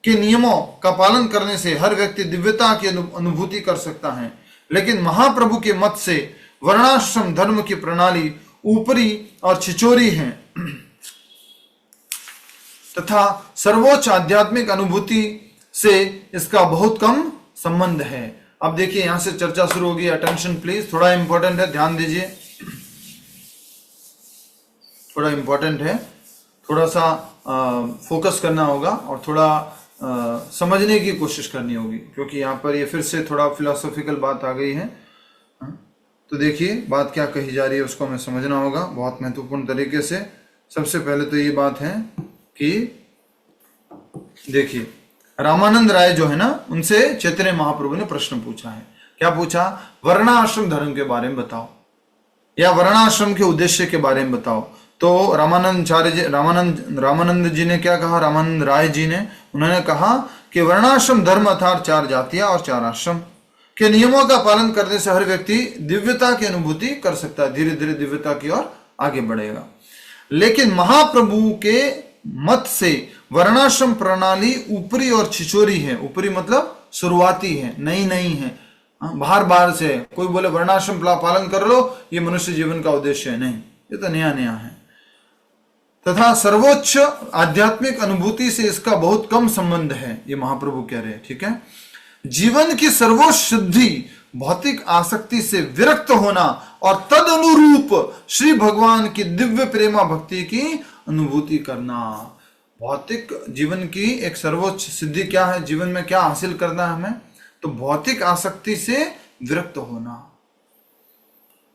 के नियमों का पालन करने से हर व्यक्ति दिव्यता की अनुभूति कर सकता है, लेकिन महाप्रभु के मत से वर्णाश्रम धर्म की प्रणाली ऊपरी और छिचोरी है तथा सर्वोच्च आध्यात्मिक अनुभूति से इसका बहुत कम संबंध है। अब देखिए यहां से चर्चा शुरू होगी। अटेंशन प्लीज, थोड़ा इंपॉर्टेंट है, ध्यान दीजिए, थोड़ा इंपॉर्टेंट है, थोड़ा सा फोकस करना होगा और थोड़ा समझने की कोशिश करनी होगी, क्योंकि यहाँ पर ये फिर से थोड़ा फिलोसॉफिकल बात आ गई है। तो देखिए बात क्या कही जा रही है उसको हमें समझना होगा बहुत महत्वपूर्ण तरीके से। सबसे पहले तो ये बात है कि देखिए रामानंद राय जो है ना, उनसे चैतन्य महाप्रभु ने प्रश्न पूछा है। क्या पूछा? वर्णाश्रम धर्म के बारे में बताओ, या वर्णाश्रम के उद्देश्य के बारे में बताओ। तो रामानंद जी ने क्या कहा? रामानंद राय जी ने, उन्होंने कहा कि वर्णाश्रम धर्म अर्थात 4 जातियां और 4 आश्रम के नियमों का पालन करने से हर व्यक्ति दिव्यता की अनुभूति कर सकता है, धीरे धीरे दिव्यता की ओर आगे बढ़ेगा। लेकिन महाप्रभु के मत से वर्णाश्रम प्रणाली ऊपरी और छिचोरी है। ऊपरी मतलब शुरुआती है, नई नहीं है, बाहर बाहर से। कोई बोले वर्णाश्रम पालन कर लो, ये मनुष्य जीवन का उद्देश्य है, नहीं, ये तो नया नया है। तथा सर्वोच्च आध्यात्मिक अनुभूति से इसका बहुत कम संबंध है, ये महाप्रभु कह रहे हैं। ठीक है, जीवन की सर्वोच्च शुद्धि भौतिक आसक्ति से विरक्त होना और तद अनुरूप श्री भगवान की दिव्य प्रेमा भक्ति की अनुभूति करना। भौतिक जीवन की एक सर्वोच्च सिद्धि क्या है? जीवन में क्या हासिल करना है हमें? तो भौतिक आसक्ति से विरक्त होना।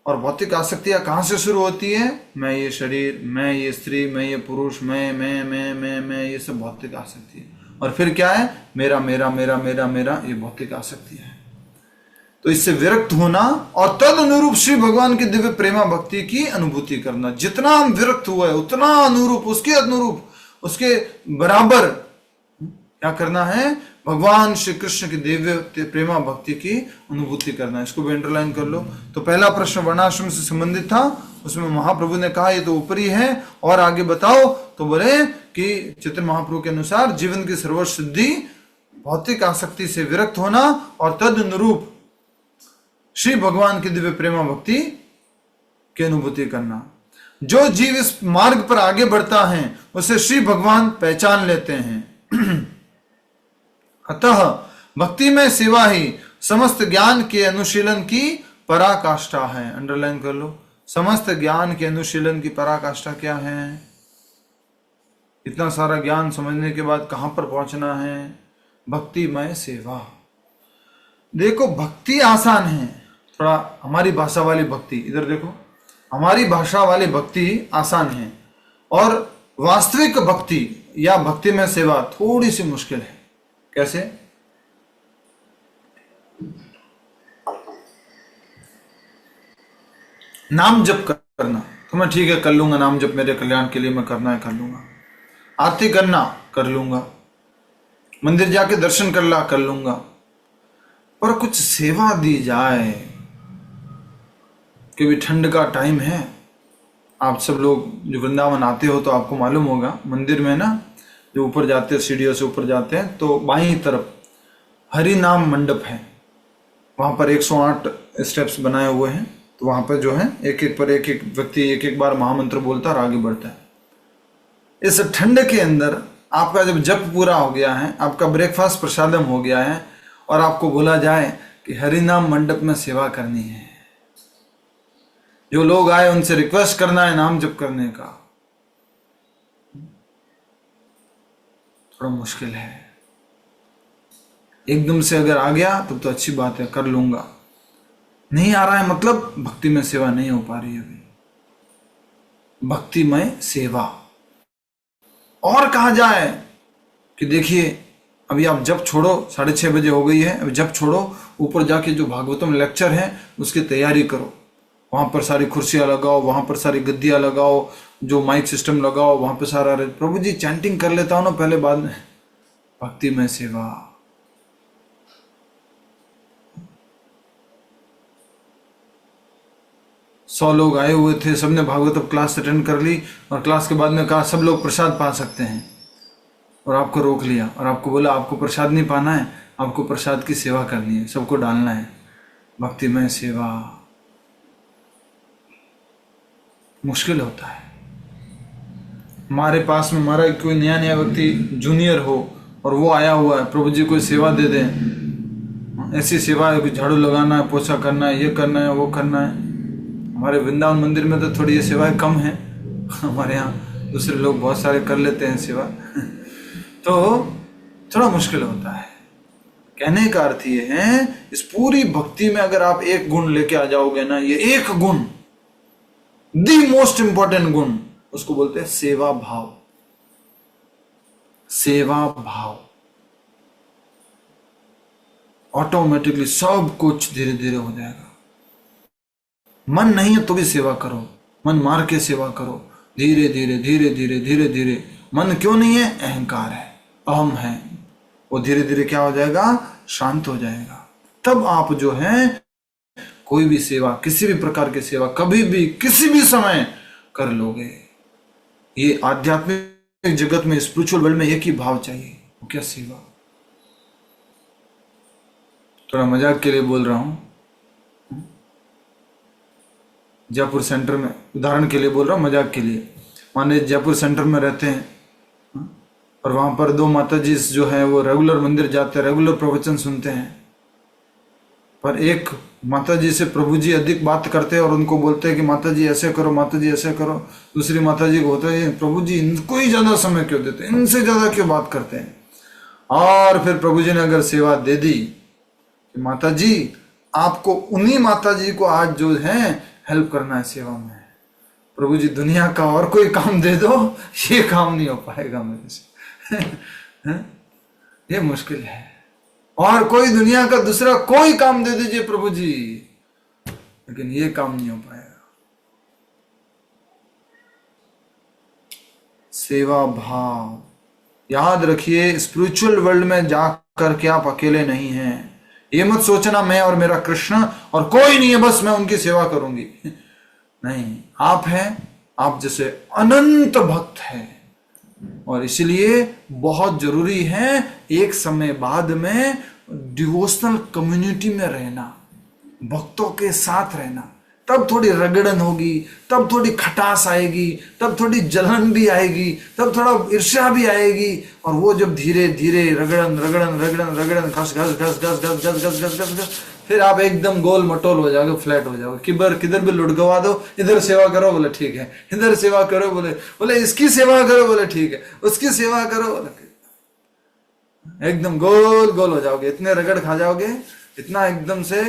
और भौतिक आसक्तियां कहां से शुरू होती है? मैं ये शरीर, मैं ये स्त्री, मैं ये पुरुष, मैं, ये सब भौतिक आसक्ति है। और फिर क्या है? मेरा मेरा मेरा मेरा मेरा, ये भौतिक आसक्ति है। तो इससे विरक्त होना और तद अनुरूप श्री भगवान की दिव्य प्रेमा भक्ति की अनुभूति करना। जितना हम विरक्त हुए उतना अनुरूप, उसके अनुरूप, उसके बराबर क्या करना है? भगवान श्री कृष्ण की दिव्य प्रेमा भक्ति की अनुभूति करना। इसको भी अंडरलाइन कर लो। तो पहला प्रश्न वर्णाश्रम से संबंधित था, उसमें महाप्रभु ने कहा ये तो ऊपरी है, और आगे बताओ। तो बोले कि चैतन्य महाप्रभु के अनुसार जीवन की सर्वोच्च सिद्धि भौतिक आसक्ति से विरक्त होना और तद अनुरूप श्री भगवान की दिव्य प्रेमा भक्ति की अनुभूति करना। जो जीव इस मार्ग पर आगे बढ़ता है उसे श्री भगवान पहचान लेते हैं। अतः भक्ति में सेवा ही समस्त ज्ञान के अनुशीलन की पराकाष्ठा है। अंडरलाइन कर लो, समस्त ज्ञान के अनुशीलन की पराकाष्ठा क्या है? इतना सारा ज्ञान समझने के बाद कहां पर पहुंचना है? भक्तिमय सेवा। देखो भक्ति आसान है, थोड़ा हमारी भाषा वाली भक्ति, इधर देखो, हमारी भाषा वाली भक्ति आसान है और वास्तविक भक्ति या भक्ति में सेवा थोड़ी सी मुश्किल है। कैसे? नाम जप करना तो मैं ठीक है कर लूंगा, नाम जप मेरे कल्याण के लिए मैं करना है कर लूंगा, आरती करना कर लूंगा, मंदिर जाके दर्शन कर लूंगा, पर कुछ सेवा दी जाए। क्योंकि ठंड का टाइम है, आप सब लोग जो वृंदावन आते हो तो आपको मालूम होगा, मंदिर में ना जो ऊपर जाते हैं, सीढ़ियों से ऊपर जाते हैं, तो बाईं तरफ हरि नाम मंडप है, वहां पर 108 स्टेप्स बनाए हुए हैं। तो वहां पर जो है एक एक पर एक एक व्यक्ति एक एक बार महामंत्र बोलता है और आगे बढ़ता है। इस ठंड के अंदर आपका जब जप पूरा हो गया है, आपका ब्रेकफास्ट प्रसादम हो गया है और आपको बोला जाए कि हरि नाम मंडप में सेवा करनी है, जो लोग आए उनसे रिक्वेस्ट करना है नाम जप करने का, थोड़ा मुश्किल है। एकदम से अगर आ गया तब तो अच्छी बात है, कर लूंगा। नहीं आ रहा है मतलब भक्ति में सेवा नहीं हो पा रही अभी। भक्तिमय सेवा। और कहा जाए कि देखिए अभी आप जब छोड़ो, 6:30 बजे हो गई है, अभी जब छोड़ो, ऊपर जाके जो भागवतम लेक्चर है उसकी तैयारी करो। वहां पर सारी कुर्सियां लगाओ, वहां पर सारी गद्दियां लगाओ, जो माइक सिस्टम लगाओ, वहां पर सारा। प्रभु जी चैंटिंग कर लेता हूं ना पहले, बाद में भक्ति में सेवा। सौ लोग आए हुए थे, सबने भागवत क्लास अटेंड कर ली और क्लास के बाद में कहा सब लोग प्रसाद पा सकते हैं, और आपको रोक लिया और आपको बोला आपको प्रसाद नहीं पाना है, आपको प्रसाद की सेवा करनी है, सबको डालना है। भक्ति में सेवा मुश्किल होता है। हमारे पास में हमारा कोई नया नया व्यक्ति जूनियर हो और वो आया हुआ है, प्रभु जी कोई सेवा दे दें, ऐसी सेवा है कि झाड़ू लगाना है, पोछा करना है, ये करना है, वो करना है। हमारे वृंदावन मंदिर में तो थोड़ी ये सेवाएं कम है, हमारे यहाँ दूसरे लोग बहुत सारे कर लेते हैं सेवा तो थोड़ा मुश्किल होता है। कहने का अर्थ ये है, इस पूरी भक्ति में अगर आप एक गुण लेके आ जाओगे ना, ये एक गुण, द मोस्ट इंपॉर्टेंट गुण, उसको बोलते हैं सेवा भाव। सेवा भाव ऑटोमेटिकली सब कुछ धीरे धीरे हो जाएगा। मन नहीं है तो भी सेवा करो, मन मार के सेवा करो, धीरे धीरे धीरे धीरे धीरे धीरे। मन क्यों नहीं है? अहंकार है, अहम है, वो धीरे धीरे क्या हो जाएगा? शांत हो जाएगा। तब आप जो है कोई भी सेवा, किसी भी प्रकार की सेवा कभी भी किसी भी समय कर लोगे। ये आध्यात्मिक जगत में, स्पिरिचुअल वर्ल्ड में एक ही भाव चाहिए, वो क्या? सेवा। थोड़ा मजाक के लिए बोल रहा हूं, जयपुर सेंटर में, उदाहरण के लिए बोल रहा हूँ, मजाक के लिए। मान लीजिए जयपुर सेंटर में रहते हैं और वहां पर दो माताजी जो है वो रेगुलर मंदिर जाते हैं, रेगुलर प्रवचन सुनते हैं, पर एक माताजी से प्रभु जी अधिक बात करते हैं और उनको बोलते हैं कि माताजी ऐसे करो, माताजी ऐसे करो। दूसरी माताजी को होता है प्रभु जी इनको ही ज्यादा समय क्यों देते हैं, इनसे ज्यादा क्यों बात करते हैं। और फिर प्रभु जी ने अगर सेवा दे दी कि माताजी आपको उन्हीं माताजी को आज जो है हेल्प करना है सेवा में, प्रभु जी दुनिया का और कोई काम दे दो, ये काम नहीं हो पाएगा मेरे से ये मुश्किल है। और कोई दुनिया का दूसरा कोई काम दे दीजिए प्रभु जी, लेकिन ये काम नहीं हो पाएगा। सेवा भाव याद रखिए, स्पिरिचुअल वर्ल्ड में जाकर के आप अकेले नहीं हैं। ये मत सोचना मैं और मेरा कृष्ण और कोई नहीं है, बस मैं उनकी सेवा करूंगी। नहीं, आप हैं, आप जैसे अनंत भक्त हैं। और इसलिए बहुत जरूरी है एक समय बाद में डिवोशनल कम्युनिटी में रहना, भक्तों के साथ रहना। तब थोड़ी रगड़न होगी, तब थोड़ी खटास आएगी, तब थोड़ी जलन भी आएगी, तब थोड़ा ईर्ष्या भी आएगी। और वो जब धीरे धीरे रगड़न रगड़न रगड़न रगड़न घस घस घस घस घस घस घस घस घस घस, फिर आप एकदम गोल मटोल हो जाओगे, फ्लैट हो जाओगे। किधर भी लुढ़कवा दो, इधर सेवा करो बोले ठीक है, इधर सेवा करो बोले इसकी सेवा करो बोले ठीक है, उसकी सेवा करो बोले, एकदम गोल गोल हो जाओगे। इतने रगड़ खा जाओगे, इतना एकदम से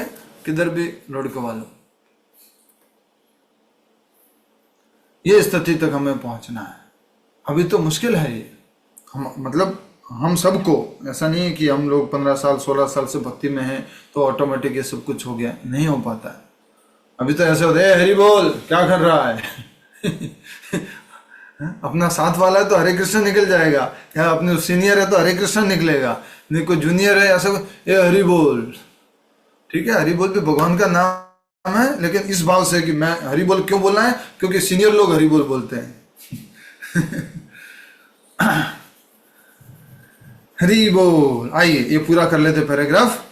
किधर भी लुढ़कवा लो। ये स्थिति तक हमें पहुंचना है। अभी तो मुश्किल है ये, मतलब हम सबको, ऐसा नहीं है कि हम लोग 15 साल 16 साल से भक्ति में हैं तो ऑटोमेटिक ये सब कुछ हो गया, नहीं हो पाता है। अभी तो ऐसे होता है, हरि बोल क्या कर रहा है अपना साथ वाला है तो हरे कृष्ण निकल जाएगा, या अपने सीनियर है तो हरे कृष्ण निकलेगा, नहीं कोई जूनियर है ऐसा, ये हरि बोल। ठीक है, हरि बोल भी भगवान का नाम है, लेकिन इस भाव से कि मैं हरि बोल क्यों बोलना है, क्योंकि सीनियर लोग हरि बोल बोलते हैं हरि बोल। आइए ये पूरा कर लेते पैराग्राफ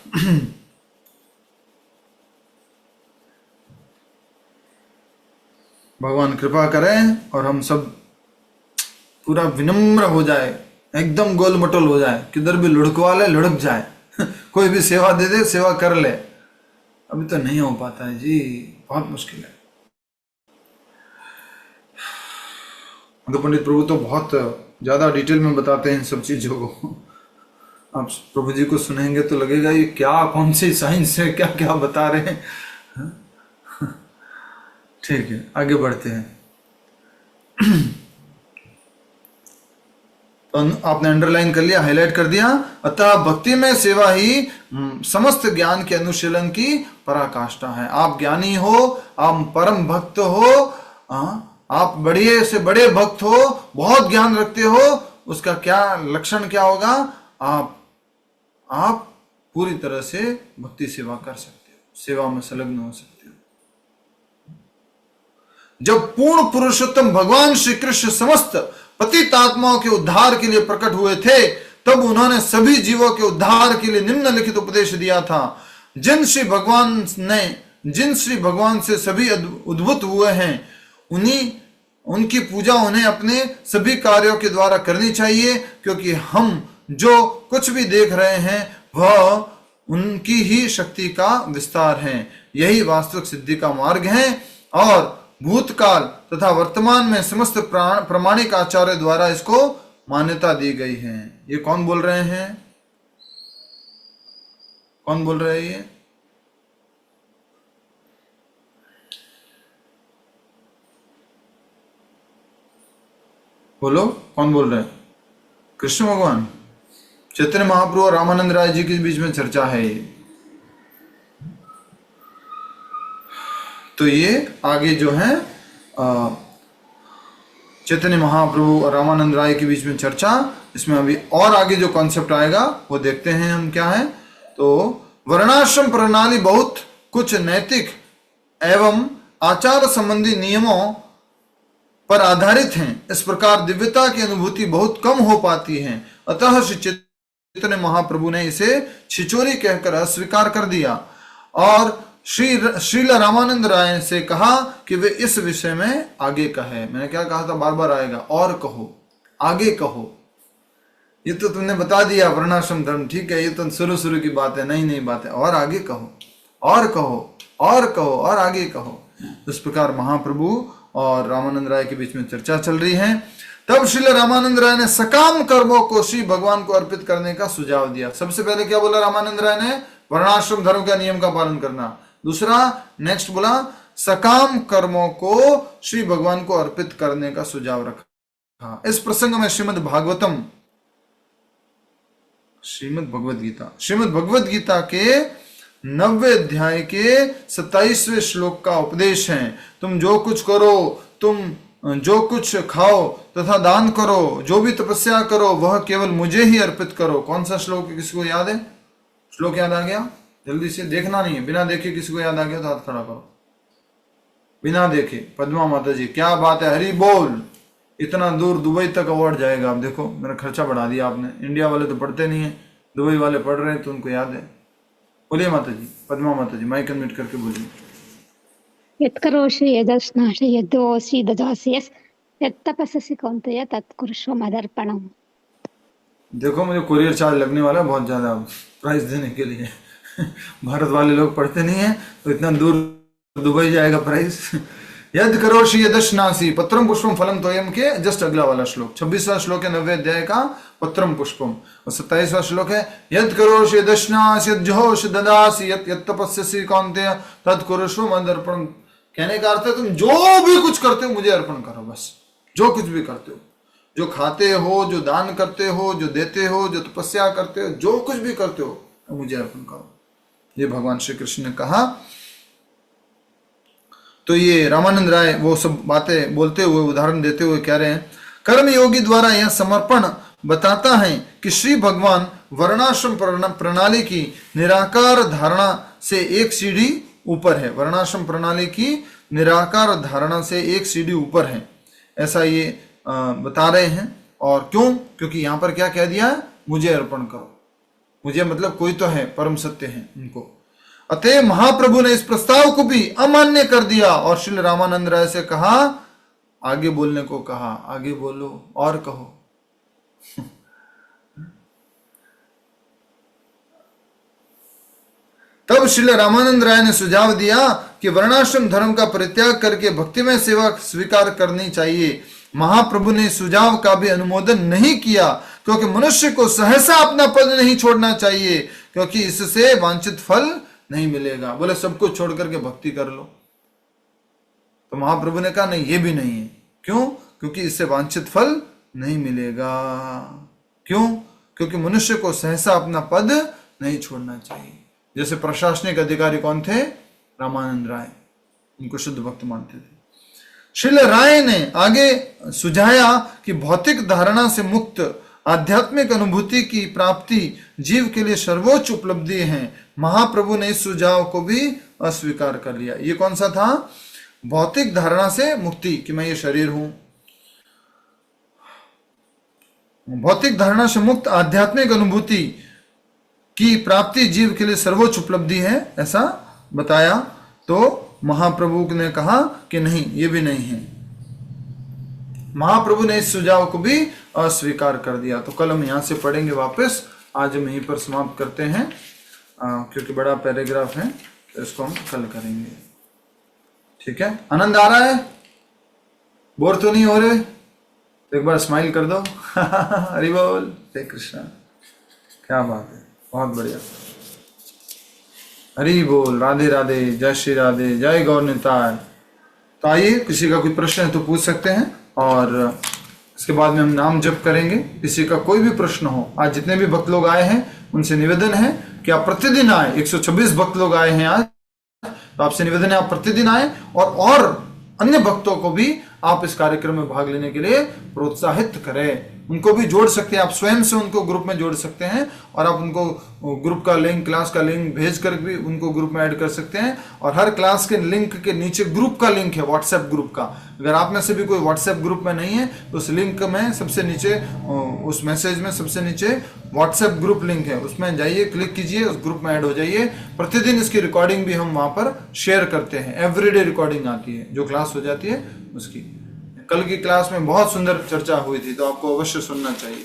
भगवान कृपा करें और हम सब पूरा विनम्र हो जाए, एकदम गोल मटोल हो जाए, किधर भी लुढ़कवा ले लुढ़क जाए कोई भी सेवा दे दे, सेवा कर ले। अभी तो नहीं हो पाता है जी, बहुत मुश्किल है। तो पंडित प्रभु तो बहुत ज्यादा डिटेल में बताते हैं इन सब चीजों को। आप प्रभु जी को सुनेंगे तो लगेगा ये क्या, कौन सी साइंस है, क्या क्या बता रहे हैं। ठीक है, आगे बढ़ते हैं। तो आपने अंडरलाइन कर लिया, हाईलाइट कर दिया। अतः भक्ति में सेवा ही समस्त ज्ञान के अनुशीलन की पराकाष्ठा है। आप ज्ञानी हो, आप परम भक्त हो, आप बड़े से बड़े भक्त हो, बहुत ज्ञान रखते हो, उसका क्या लक्षण क्या होगा? आप पूरी तरह से भक्ति सेवा कर सकते हो, सेवा में संलग्न हो सकते हो। जब पूर्ण पुरुषोत्तम भगवान श्री कृष्ण समस्त पतित आत्माओं के उद्धार के लिए प्रकट हुए थे, तब उन्होंने सभी जीवों के उद्धार के लिए निम्नलिखित उपदेश दिया था। जिन श्री भगवान से सभी उद्भूत हुए हैं, उनकी पूजा उन्हें अपने सभी कार्यों के द्वारा करनी चाहिए, क्योंकि हम जो कुछ भी देख रहे हैं वह उनकी ही शक्ति का विस्तार है। यही वास्तविक सिद्धि का मार्ग है और भूतकाल तथा वर्तमान में समस्त प्रामाणिक आचार्य द्वारा इसको मान्यता दी गई है। ये कौन बोल रहे हैं? कौन बोल रहे हैं ये? बोलो, कौन बोल रहे हैं? कृष्ण भगवान, चैतन्य महाप्रभु और रामानंद राय जी के बीच में चर्चा है ये। तो ये आगे जो है चैतन्य महाप्रभु और रामानंद राय के बीच में चर्चा, इसमें अभी और आगे जो कॉन्सेप्ट आएगा वो देखते हैं हम क्या है। तो वर्णाश्रम प्रणाली बहुत कुछ नैतिक एवं आचार संबंधी नियमों पर आधारित हैं। इस प्रकार दिव्यता की अनुभूति बहुत कम हो पाती है। अतः श्री चैतन्य महाप्रभु ने इसे छिचोरी कहकर अस्वीकार कर दिया और श्रील रामानंद राय से कहा कि वे इस विषय में आगे कहे। मैंने क्या कहा था, बार बार आएगा, और कहो, आगे कहो। ये तो तुमने बता दिया वर्णाश्रम धर्म, ठीक है, ये तो शुरू की बात है, नई बात है, और आगे कहो, और कहो, और कहो, और आगे कहो। इस प्रकार महाप्रभु और रामानंद राय के बीच में चर्चा चल रही है। तब श्रील रामानंद राय ने सकाम कर्मों को श्री भगवान को अर्पित करने का सुझाव दिया। सबसे पहले क्या बोला रामानंद राय ने? वर्णाश्रम धर्म का नियम का पालन करना। दूसरा, नेक्स्ट बोला सकाम कर्मों को श्री भगवान को अर्पित करने का सुझाव रखा। इस प्रसंग में श्रीमद् भगवद गीता के 90वें अध्याय के 27वें श्लोक का उपदेश है। तुम जो कुछ करो, तुम जो कुछ खाओ तथा दान करो, जो भी तपस्या करो, वह केवल मुझे ही अर्पित करो। कौन सा श्लोक है, किसी को याद है? श्लोक याद आ गया? जल्दी से, देखना नहीं है, बिना देखे किसी को याद आ गया तो हाथ खड़ा करो। बिना देखे, पद्मा माता जी, क्या बात है, हरि बोल। इतना दूर दुबई तक अवार्ड जाएगा। आप देखो, मेरा खर्चा बढ़ा दिया आपने। इंडिया वाले तो पढ़ते नहीं है, दुबई वाले पढ़ रहे हैं तो उनको याद है। बोलिए माता जी, पद्मा माता जी, माइक अनम्यूट करके बोलिए। यत्करोषि यदस्नासि यद्दोषि ददासि यत्तपस्सि कौन्तेय तत्कुरुष्व मदर्पणम्। देखो, मुझे कोरियर चार्ज लगने वाला है बहुत ज्यादा प्राइस देने के लिए। भारत वाले लोग पढ़ते नहीं है तो इतना दूर दुबई जाएगा प्राइस। यद करोषि यदश्नासि पत्रम पुष्पम फलम तोयम के जस्ट अगला वाला श्लोक 26वां श्लोक है 90वें अध्याय का पत्रम पुष्पम, और 27वां श्लोक है यद करोषि यदश्नासि यज्जोषि ददासि यत् तपस्यसि कौन्तेय तत्कुरुष्व मदर्पणम्। कहने का अर्थ है तुम जो भी कुछ करते हो मुझे अर्पण करो। बस जो कुछ भी करते हो, जो खाते हो, जो दान करते हो, जो देते हो, जो तपस्या करते हो, जो कुछ भी करते हो मुझे अर्पण करो। ये भगवान श्री कृष्ण ने कहा। तो ये रामानंद राय वो सब बातें बोलते हुए, उदाहरण देते हुए कह रहे हैं, कर्म योगी द्वारा यह समर्पण बताता है कि श्री भगवान वर्णाश्रम प्रणाली की निराकार धारणा से एक सीढ़ी ऊपर है। वर्णाश्रम प्रणाली की निराकार धारणा से एक सीढ़ी ऊपर है, ऐसा ये बता रहे हैं। और क्यों? क्योंकि यहां पर क्या कह दिया? मुझे अर्पण करो। मुझे मतलब कोई तो है, परम सत्य है उनको। अतः महाप्रभु ने इस प्रस्ताव को भी अमान्य कर दिया और श्री रामानंद राय से कहा, आगे बोलने को कहा, आगे बोलो और कहो। तब श्री रामानंद राय ने सुझाव दिया कि वर्णाश्रम धर्म का परित्याग करके भक्तिमय सेवा स्वीकार करनी चाहिए। महाप्रभु ने इस सुझाव का भी अनुमोदन नहीं किया, क्योंकि मनुष्य को सहसा अपना पद नहीं छोड़ना चाहिए, क्योंकि इससे वांछित फल नहीं मिलेगा। बोले सब कुछ छोड़ करके भक्ति कर लो, तो महाप्रभु ने कहा नहीं, ये भी नहीं है। क्यों? क्योंकि इससे वांछित फल नहीं मिलेगा। क्यों? क्योंकि मनुष्य को सहसा अपना पद नहीं छोड़ना चाहिए। जैसे प्रशासनिक अधिकारी कौन थे? रामानंद राय, उनको शुद्ध भक्त मानते थे। श्रील राय ने आगे सुझाया कि भौतिक धारणा से मुक्त आध्यात्मिक अनुभूति की प्राप्ति जीव के लिए सर्वोच्च उपलब्धि है। महाप्रभु ने इस सुझाव को भी अस्वीकार कर लिया। ये कौन सा था? भौतिक धारणा से मुक्ति, कि मैं ये शरीर हूं। भौतिक धारणा से मुक्त आध्यात्मिक अनुभूति की प्राप्ति जीव के लिए सर्वोच्च उपलब्धि है, ऐसा बताया। तो महाप्रभु ने कहा कि नहीं, ये भी नहीं है। महाप्रभु ने इस सुझाव को भी अस्वीकार कर दिया। तो कल हम यहां से पढ़ेंगे वापस। आज हम यहीं पर समाप्त करते हैं, क्योंकि बड़ा पैराग्राफ है, तो इसको हम कल करेंगे। ठीक है? आनंद आ रहा है? बोर तो नहीं हो रहे? तो एक बार स्माइल कर दो। हरि बोल, जय कृष्ण। क्या बात है, बहुत बढ़िया। हरि बोल, राधे राधे, जय श्री राधे, जय गौर निताय। तो आइए, किसी का कोई प्रश्न है तो पूछ सकते हैं, और इसके बाद में हम नाम जप करेंगे। किसी का कोई भी प्रश्न हो, आज जितने भी भक्त लोग आए हैं उनसे निवेदन है कि आप प्रतिदिन आए। 126 भक्त लोग आए हैं आज, तो आपसे निवेदन है आप प्रतिदिन आए, और अन्य भक्तों को भी आप इस कार्यक्रम में भाग लेने के लिए प्रोत्साहित करें। उनको भी जोड़ सकते हैं, आप स्वयं से उनको ग्रुप में जोड़ सकते हैं, और आप उनको ग्रुप का लिंक, क्लास का लिंक भेज कर भी उनको ग्रुप में ऐड कर सकते हैं। और हर क्लास के लिंक के नीचे ग्रुप का लिंक है, व्हाट्सएप ग्रुप का। अगर आप में से भी कोई व्हाट्सएप ग्रुप में नहीं है तो उस लिंक में सबसे नीचे, उस मैसेज में सबसे नीचे व्हाट्सएप ग्रुप लिंक है, उसमें जाइए, क्लिक कीजिए, उस ग्रुप में ऐड हो जाइए। प्रतिदिन इसकी रिकॉर्डिंग भी हम वहां पर शेयर करते हैं। एवरीडे रिकॉर्डिंग आती है, जो क्लास हो जाती है उसकी। कल की क्लास में बहुत सुंदर चर्चा हुई थी, तो आपको अवश्य सुनना चाहिए।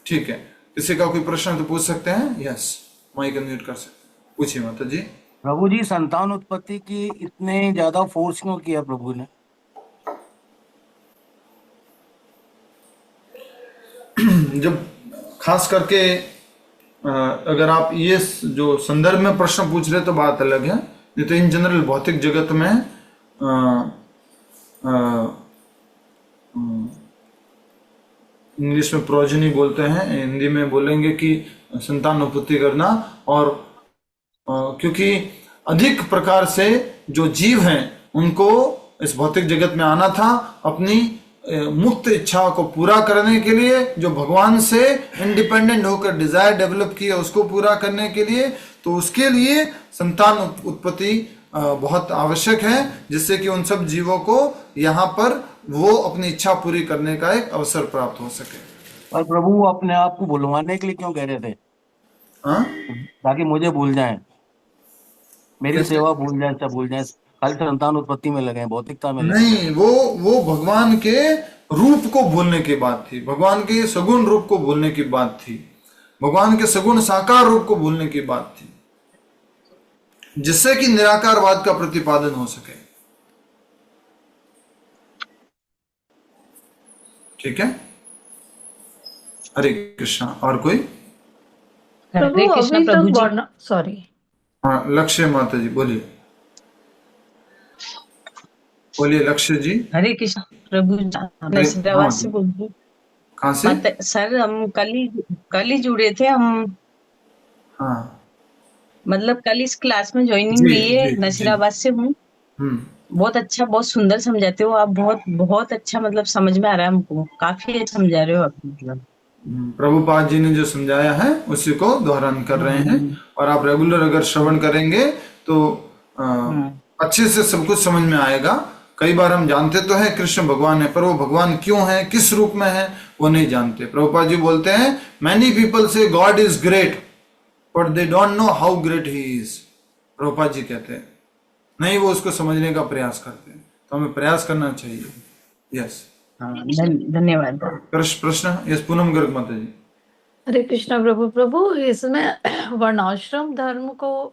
ठीक है? किसी का कोई प्रश्न तो पूछ सकते हैं। यस, माइक अनम्यूट कर सकते हैं, पूछिए माता जी। प्रभु जी, संतान उत्पत्ति की इतने ज्यादा फोर्स क्यों किया प्रभु ने? जब खास करके अगर आप ये जो संदर्भ में प्रश्न पूछ रहे तो बात अलग है। नहीं तो इन जनरल भौतिक जगत में इंग्लिश में प्रोजनी बोलते हैं, हिंदी में बोलेंगे कि संतान उत्पत्ति करना। और क्योंकि अधिक प्रकार से जो जीव हैं उनको इस भौतिक जगत में आना था अपनी मुक्त इच्छा को पूरा करने के लिए, जो भगवान से इंडिपेंडेंट होकर डिजायर डेवलप किया उसको पूरा करने के लिए। तो उसके लिए संतान उत्पत्ति बहुत आवश्यक है, जिससे कि उन सब जीवों को यहाँ पर वो अपनी इच्छा पूरी करने का एक अवसर प्राप्त हो सके। और प्रभु अपने आप को भुलवाने के लिए क्यों कह रहे थे? हाँ, ताकि मुझे भूल जाएं, मेरी सेवा भूल जाए, सब भूल जाए, खाली संतान उत्पत्ति में लगे, भौतिकता में लगे। नहीं, वो भगवान के रूप को भूलने की बात थी, भगवान के सगुण रूप को भूलने की बात थी, भगवान के सगुण साकार रूप को भूलने की बात थी, जिससे कि निराकारवाद का प्रतिपादन हो सके। ठीक है? हरे कृष्णा। और कोई? हरे कृष्ण प्रभु जी। सॉरी, हाँ, लक्ष्य माता जी बोलिए, बोलिए लक्ष्य जी। हरे कृष्ण प्रभु, नरसिंहराबाद से बोल रही हूँ। कहाँ से? सर हम कल ही जुड़े थे हम। हाँ, मतलब कल इस क्लास में ज्वाइनिंग हुई है। नरसिंहराबाद से हूँ। बहुत अच्छा, बहुत सुंदर समझाते हो आप, बहुत अच्छा, मतलब समझ में आ रहा है हमको, काफी अच्छा समझा रहे हो आप। मतलब प्रभुपाद जी ने जो समझाया है उसी को दोहरान कर रहे हैं, और आप रेगुलर अगर श्रवण करेंगे तो अच्छे से सब कुछ समझ में आएगा। कई बार हम जानते तो हैं कृष्ण भगवान है, पर वो भगवान क्यों है, किस रूप में है, वो नहीं जानते। प्रभुपाद जी बोलते हैं, many people say God is great but they don't know how great he is. Prabhupada ji कहते हैं, नहीं वो उसको समझने का प्रयास करते हैं, तो हमें प्रयास करना चाहिए। यस, धन्यवाद। प्रश्न? यस, पूनम गर्ग माता जी। हरे कृष्णा प्रभु। प्रभु, इसमें वर्णाश्रम धर्म को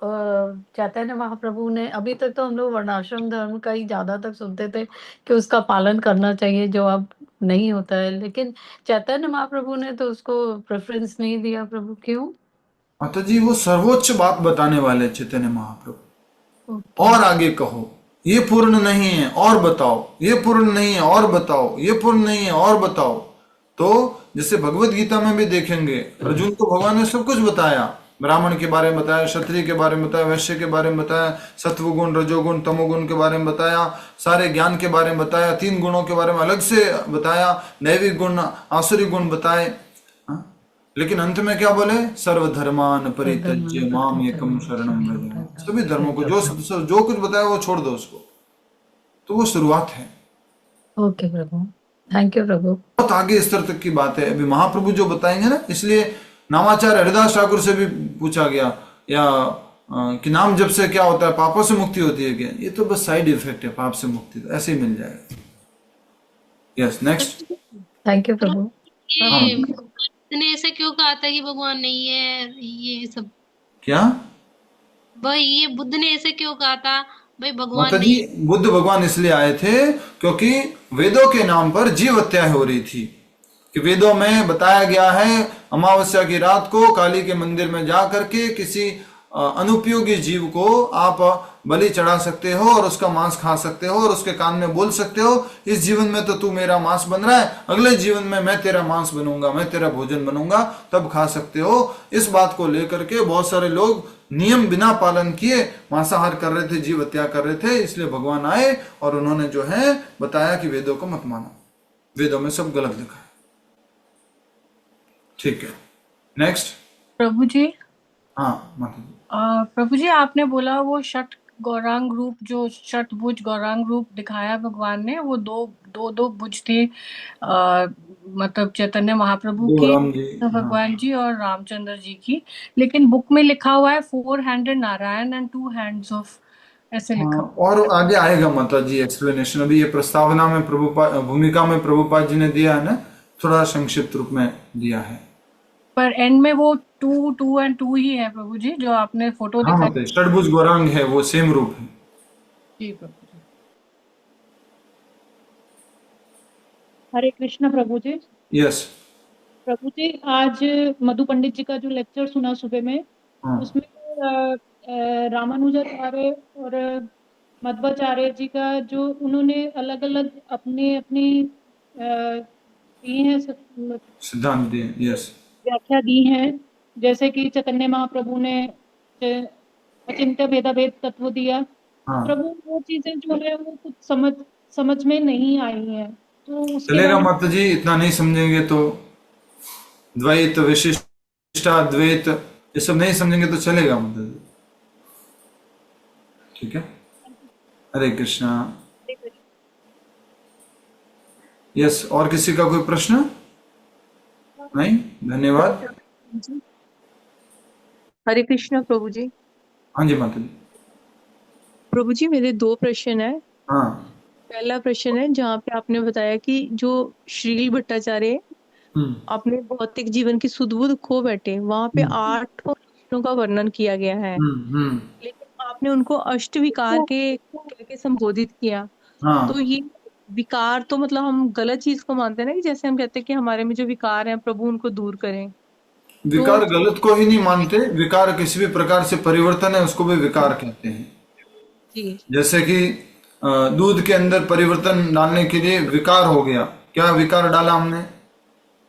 चैतन्य महाप्रभु ने, अभी तक तो हम लोग वर्णाश्रम धर्म का ही ज्यादा तक सुनते थे कि उसका पालन करना चाहिए, जो आप नहीं होता है, लेकिन चैतन्य महाप्रभु ने तो उसको प्रेफरेंस नहीं दिया। प्रभु क्यों? माता जी वो सर्वोच्च बात बताने वाले चैतन्य महाप्रभु। और आगे कहो, ये पूर्ण नहीं है और बताओ, ये पूर्ण नहीं है और बताओ, ये पूर्ण नहीं है और बताओ। तो जैसे भगवत गीता में भी देखेंगे, अर्जुन को भगवान ने सब कुछ बताया, ब्राह्मण के बारे में बताया, क्षत्रिय के बारे में बताया, वैश्य के बारे में बताया, सत्वगुण, रजोगुण, तमोगुण के बारे में बताया, सारे ज्ञान के बारे में बताया, 3 गुणों के बारे में अलग से बताया, दैविक गुण, आसुरी गुण बताए। लेकिन अंत में क्या बोले? सर्वधर्मान परित्यज्य माम एकम शरणम व्रज। सभी धर्मों को जो कुछ बताया वो छोड़ दो उसको। तो वो शुरुआत है। ओके प्रभु, थैंक यू प्रभु। बहुत आगे स्तर तक की बात है, अभी महाप्रभु जो बताएंगे ना, इसलिए नामाचार्य हरिदास ठाकुर से भी पूछा गया या कि नाम जप से क्या होता है, पापों से मुक्ति होती है क्या? ये तो बस साइड इफेक्ट है, पाप से मुक्ति तो ऐसे ही मिल जाएगा। Yes, next. थैंक यू प्रभु। ने ऐसा क्यों कहा था कि भगवान नहीं है, ये सब क्या भाई? ये बुद्ध ने ऐसे क्यों कहा था भाई भगवान माता नहीं? जी बुद्ध भगवान इसलिए आए थे क्योंकि वेदों के नाम पर जीव हत्या हो रही थी। कि वेदों में बताया गया है अमावस्या की रात को काली के मंदिर में जा करके किसी अनुपयोगी जीव को आप बलि चढ़ा सकते हो और उसका मांस खा सकते हो और उसके कान में बोल सकते हो, इस जीवन में तो तू मेरा मांस बन रहा है, अगले जीवन में मैं तेरा मांस बनूंगा, मैं तेरा भोजन बनूंगा, तब खा सकते हो। इस बात को लेकर के बहुत सारे लोग नियम बिना पालन किए मांसाहार कर रहे थे, जीव हत्या कर रहे थे। इसलिए भगवान आए और उन्होंने जो है बताया कि वेदों को मत मानो, वेदों में सब गलत लिखा है। ठीक है, नेक्स्ट। प्रभु जी। हाँ माता जी। प्रभु जी, आपने बोला वो षट गौरांग रूप, जो षटभुज गौरांग रूप दिखाया भगवान ने, वो दो भुज थे, मतलब चैतन्य महाप्रभु के, भगवान जी और रामचंद्र जी की। लेकिन बुक में लिखा हुआ है 4 handed Narayan and 2 hands of, ऐसे लिखा। और आगे आएगा माता जी एक्सप्लेनेशन। अभी ये प्रस्तावना में भूमिका में प्रभुपाद जी ने दिया है ना, थोड़ा संक्षिप्त रूप में दिया है, पर एंड में वो 2 एंड 2 ही है प्रभु जी, जो आपने फोटो दिखाई। षटभुज गौरांग है, वो सेम रूप है जी प्रभु जी। हरे कृष्ण प्रभु जी। यस प्रभु जी, आज मधु पंडित जी का जो लेक्चर सुना सुबह में, उसमें रामानुजाचार्य और मध्वाचार्य जी का जो उन्होंने अलग अलग अपनी दी है सिद्धांत दिए, यस, व्याख्या दी है। जैसे कि चैतन्य महाप्रभु ने अचिंत्य भेदाभेद तत्व दिया। प्रभु वो चीजें जो है वो कुछ समझ में नहीं आई है, तो चलेगा माता जी? इतना नहीं समझेंगे तो द्वैत, विशिष्टाद्वैत, ये सब नहीं समझेंगे तो चलेगा माता जी? ठीक है, हरे कृष्णा। यस, और किसी का कोई प्रश्न? नहीं, धन्यवाद। हरे कृष्णा प्रभु जी। हाँ जी माता जी। प्रभु जी, मेरे 2 प्रश्न है। हाँ। पहला प्रश्न है जहाँ पे आपने बताया कि जो श्रील भट्टाचार्य अपने भौतिक जीवन की सुध बुध खो बैठे, वहां पे 8 लक्षणों का वर्णन किया गया है, लेकिन आपने उनको अष्ट विकार के संबोधित किया। तो ये विकार तो मतलब हम गलत चीज को मानते हैं ना, कि जैसे हम कहते हैं कि हमारे में जो विकार हैं प्रभु उनको दूर करें। विकार गलत को ही नहीं मानते, विकार किसी भी प्रकार से परिवर्तन है उसको भी विकार कहते हैं जी। जैसे कि दूध के अंदर परिवर्तन डालने के लिए विकार हो गया, क्या विकार डाला हमने?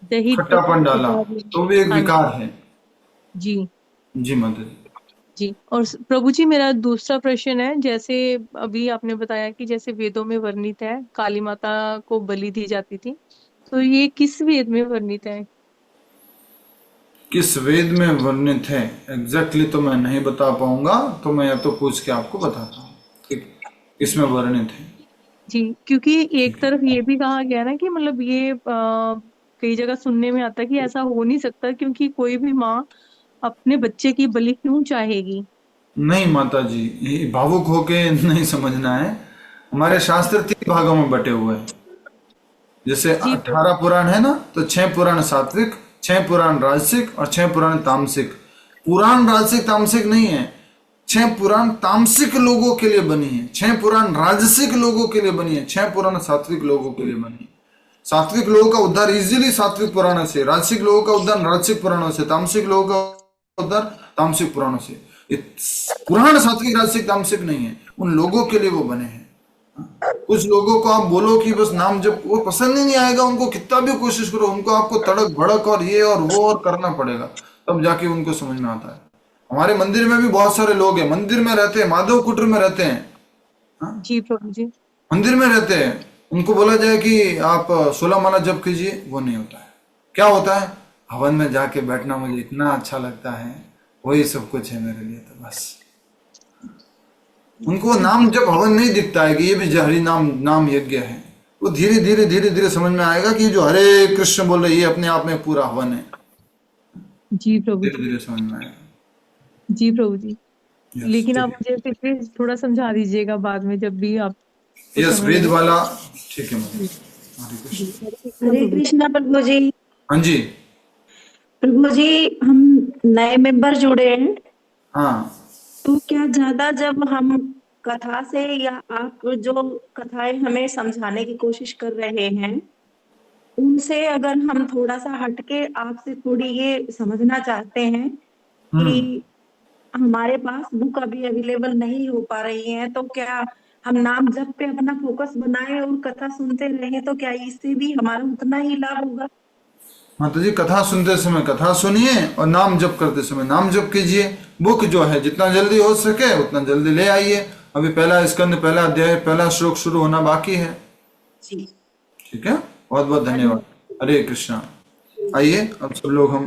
दही, खट्टापन डाला, तो भी एक विकार है जी। जी माता जी। जी। और प्रभु जी, मेरा दूसरा प्रश्न है, जैसे अभी आपने बताया कि जैसे वेदों में वर्णित है काली माता को बलि दी जाती थी, तो ये किस वेद में वर्णित है? किस वेद में वर्णित है एग्जैक्टली तो मैं नहीं बता पाऊंगा, तो मैं या तो पूछ के आपको बताता हूँ इसमें वर्णित है जी। क्योंकि एक तरफ ये भी कहा गया ना कि मतलब ये कई जगह सुनने में आता है कि ऐसा हो नहीं सकता, क्योंकि कोई भी माँ अपने बच्चे की बलि क्यों चाहेगी? नहीं माता जी, भावुक होके नहीं समझना है। हमारे शास्त्र 3 भागों में बटे हुए हैं। जैसे 18 पुराण है ना, तो 6 पुराण सात्विक, 6 पुराण राजसिक और 6 पुराण तामसिक। पुराण राजसिक तामसिक नहीं है, 6 पुराण तामसिक लोगों के लिए बनी है, 6 पुराण राजसिक लोगों के लिए बनी है, 6 पुराण सात्विक लोगों के लिए बनी है। सात्विक लोगों का उद्धार इजीली सात्विक पुराणों से, राजसिक लोगों का उद्धार राजसिक पुराणों से, तामसिक लोगों का उद्धार तामसिक पुराणों से। ये पुराण सात्विक राजसिक तामसिक नहीं है, उन लोगों के लिए वो बने हैं। कुछ लोगों को आप बोलो कि बस नाम जब, वो पसंद ही नहीं आएगा उनको, कितना भी कोशिश करो, उनको आपको तड़क भड़क और ये और वो और करना पड़ेगा, तब जाके उनको समझ में आता है। हमारे मंदिर में भी बहुत सारे लोग हैं, मंदिर में रहते हैं, माधव कुटीर में रहते हैं, जी प्रभु जी, मंदिर में रहते हैं, उनको बोला जाए कि आप 16 माला जप कीजिए, वो नहीं होता है। क्या होता है? हवन में जाके बैठना मुझे इतना अच्छा लगता है, वही सब कुछ है मेरे लिए, तो बस। उनको नाम जब हवन नहीं दिखता है कि ये भी हरि नाम यज्ञ है, वो धीरे धीरे धीरे धीरे समझ में आएगा कि जो हरे कृष्ण बोल रहे ये अपने आप में पूरा हवन है। जी प्रभु, धीरे धीरे समझ में आएगा। जी प्रभु जी। लेकिन आप मुझे फिर थोड़ा समझा दीजिएगा बाद में जब भी आप। यस, वेद वाला, ठीक है। हरे कृष्णा प्रभु जी। हाँ जी प्रभु जी, हम नए मेंबर जुड़े हैं। हाँ, तो क्या ज्यादा जब हम कथा से या आप जो कथाएं हमें समझाने की कोशिश कर रहे हैं उनसे अगर हम थोड़ा सा हटके आपसे थोड़ी ये समझना चाहते हैं कि हमारे पास बुक अभी अवेलेबल नहीं हो पा रही है, तो क्या हम नाम जप पे अपना फोकस बनाए और कथा सुनते रहे, तो क्या इससे भी हमारा उतना ही लाभ होगा? माता जी, कथा सुनते समय कथा सुनिए और नाम जप करते समय नाम जप कीजिए। बुक जो है जितना जल्दी हो सके उतना जल्दी ले आइए। अभी पहला स्कंद, पहला अध्याय, पहला श्लोक शुरू होना बाकी है। जी ठीक है, बहुत बहुत धन्यवाद। हरे कृष्णा। आइए अब सब लोग हम